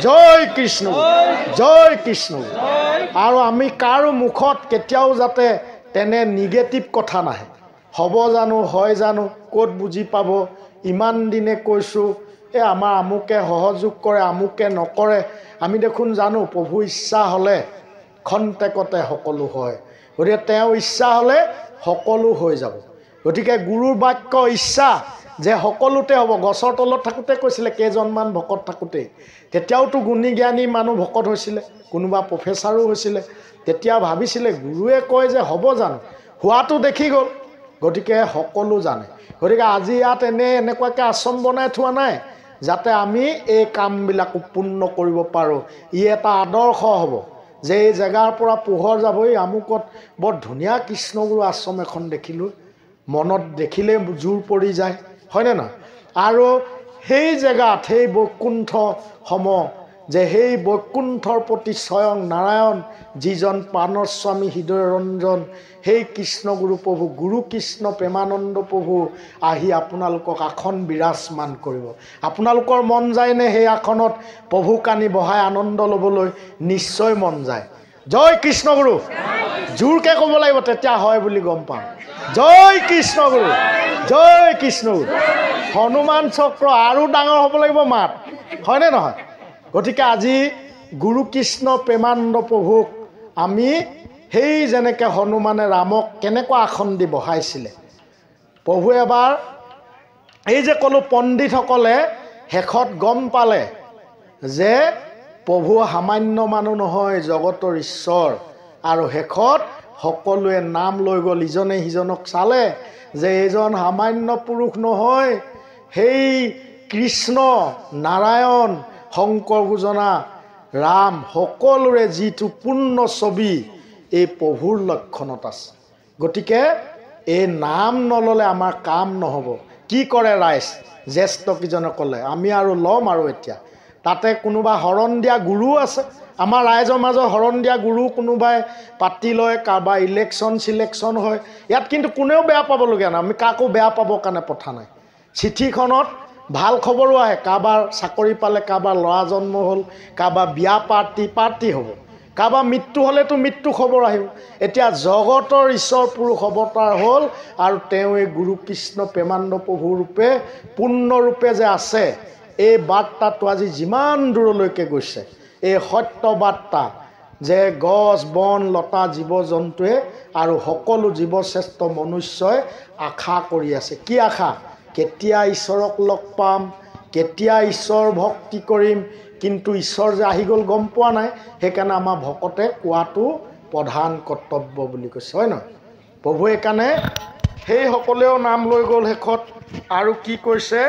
জয় কৃষ্ণগুৰু, জয় কৃষ্ণগুৰু। আৰু আমি কাৰো মুখত কেতিয়াও যাতে তেনে নিগেটিভ কথা নাহে, হ'ব জানো, হয় জানো, ক'ত বুজি পাব, ইমান দিনে কৈছোঁ, আমাৰ আমুকে সহযোগ কৰে আমুকে নকৰে আমি দেখোন জানো প্ৰভু ইচ্ছা হ'লে খন্তেকতে সকলো হয় গতিকে তেওঁ ইচ্ছা হ'লে সকলো হৈ যাব গতিকে গুৰুৰ বাক্য ইচ্ছা যে সকলোতে হ'ব গছৰ তলত থাকোঁতে কৈছিলে কেইজনমান ভকত থাকোঁতেই তেতিয়াওতো গুণী জ্ঞানী মানুহ ভকত হৈছিলে কোনোবা প্ৰফেচাৰো হৈছিলে তেতিয়া ভাবিছিলে গুৰুৱে কয় যে হ'ব জানো হোৱাটো দেখি গ'ল গতিকে সকলো জানে গতিকে আজি ইয়াত এনেকুৱাকৈ আশ্ৰম বনাই থোৱা নাই যাতে আমি এই কামবিলাক পূৰ্ণ কৰিব পাৰোঁ ই এটা আদৰ্শ হ'ব যে এই জেগাৰ পৰা পোহৰ যাবই আমুকত বৰ ধুনীয়া কৃষ্ণগুৰু আশ্ৰম এখন দেখিলোঁ মনত দেখিলে জোৰ পৰি যায় হয়নে নহয় আৰু সেই জেগাত সেই বৈকুণ্ঠ সম যে সেই বৈকুণ্ঠৰ প্ৰতি স্বয়ং নাৰায়ণ যিজন প্ৰাণস্বামী হৃদয় ৰঞ্জন সেই কৃষ্ণগুৰু প্ৰভু গুৰু কৃষ্ণ প্ৰেমানন্দ প্ৰভু আহি আপোনালোকক আসন বিৰাজমান কৰিব আপোনালোকৰ মন যায়নে সেই আসনত প্ৰভু কানি বহাই আনন্দ ল'বলৈ নিশ্চয় মন যায় জয় কৃষ্ণগুৰু জোৰকৈ ক'ব লাগিব তেতিয়া হয় বুলি গম পাম জয় কৃষ্ণগুৰু জয় কৃষ্ণগুৰু হনুমান চক্ৰ আৰু ডাঙৰ হ'ব লাগিব মাত হয়নে নহয় গতিকে আজি গুৰু কৃষ্ণ প্ৰেমানন্দ প্ৰভুক আমি সেই যেনেকৈ হনুমানে ৰামক কেনেকুৱা আসন দি বহাইছিলে প্ৰভুৱে এবাৰ এই যে ক'লোঁ পণ্ডিতসকলে শেষত গম পালে যে প্ৰভু সামান্য মানুহ নহয় জগতৰ ঈশ্বৰ আৰু শেষত সকলোৱে নাম লৈ গ'ল ইজনে সিজনক চালে যে এইজন সামান্য পুৰুষ নহয় সেই কৃষ্ণ নাৰায়ণ শংকৰ গুজনা ৰাম সকলোৰে যিটো পূৰ্ণ ছবি এই প্ৰভুৰ লক্ষণত আছে গতিকে এই নাম নল'লে আমাৰ কাম নহ'ব কি কৰে ৰাইজ জ্যেষ্ঠকেইজনে ক'লে আমি আৰু ল'ম আৰু এতিয়া তাতে কোনোবা শৰণ দিয়া গুৰুও আছে আমাৰ ৰাইজৰ মাজত শৰণ দিয়া গুৰু কোনোবাই পাতি লয় কাৰোবাৰ চিলেকশ্যন হয় ইয়াত কিন্তু কোনেও বেয়া পাবলগীয়া নাই আমি কাকো বেয়া পাবৰ কাৰণে পঠা নাই চিঠিখনত ভাল খবৰো আহে কাৰোবাৰ চাকৰি পালে কাৰোবাৰ ল'ৰা জন্ম হ'ল কাৰোবাৰ বিয়া পাৰ্টি হ'ব কাৰোবাৰ মৃত্যু হ'লেতো মৃত্যু খবৰ আহিব এতিয়া জগতৰ ঈশ্বৰ পুৰুষ অৱতাৰ হ'ল আৰু তেওঁ এই গুৰু কৃষ্ণ প্ৰেমানন্দ প্ৰভু ৰূপে পূৰ্ণৰূপে যে আছে এই বাৰ্তাটো আজি যিমান দূৰলৈকে গৈছে এই সত্য বাৰ্তা যে গছ বন লতা জীৱ জন্তুৱে আৰু সকলো জীৱশ্ৰেষ্ঠ মনুষ্যই আশা কৰি আছে কি আশা কেতিয়া ঈশ্বৰক লগ পাম কেতিয়া ঈশ্বৰ ভক্তি কৰিম কিন্তু ঈশ্বৰ যে আহি গ'ল গম পোৱা নাই সেইকাৰণে আমাৰ ভকতে কোৱাটো প্ৰধান কৰ্তব্য বুলি কৈছে হয় নহয় প্ৰভুৱে সেইকাৰণে সেইসকলেও নাম লৈ গ'ল শেষত আৰু কি কৈছে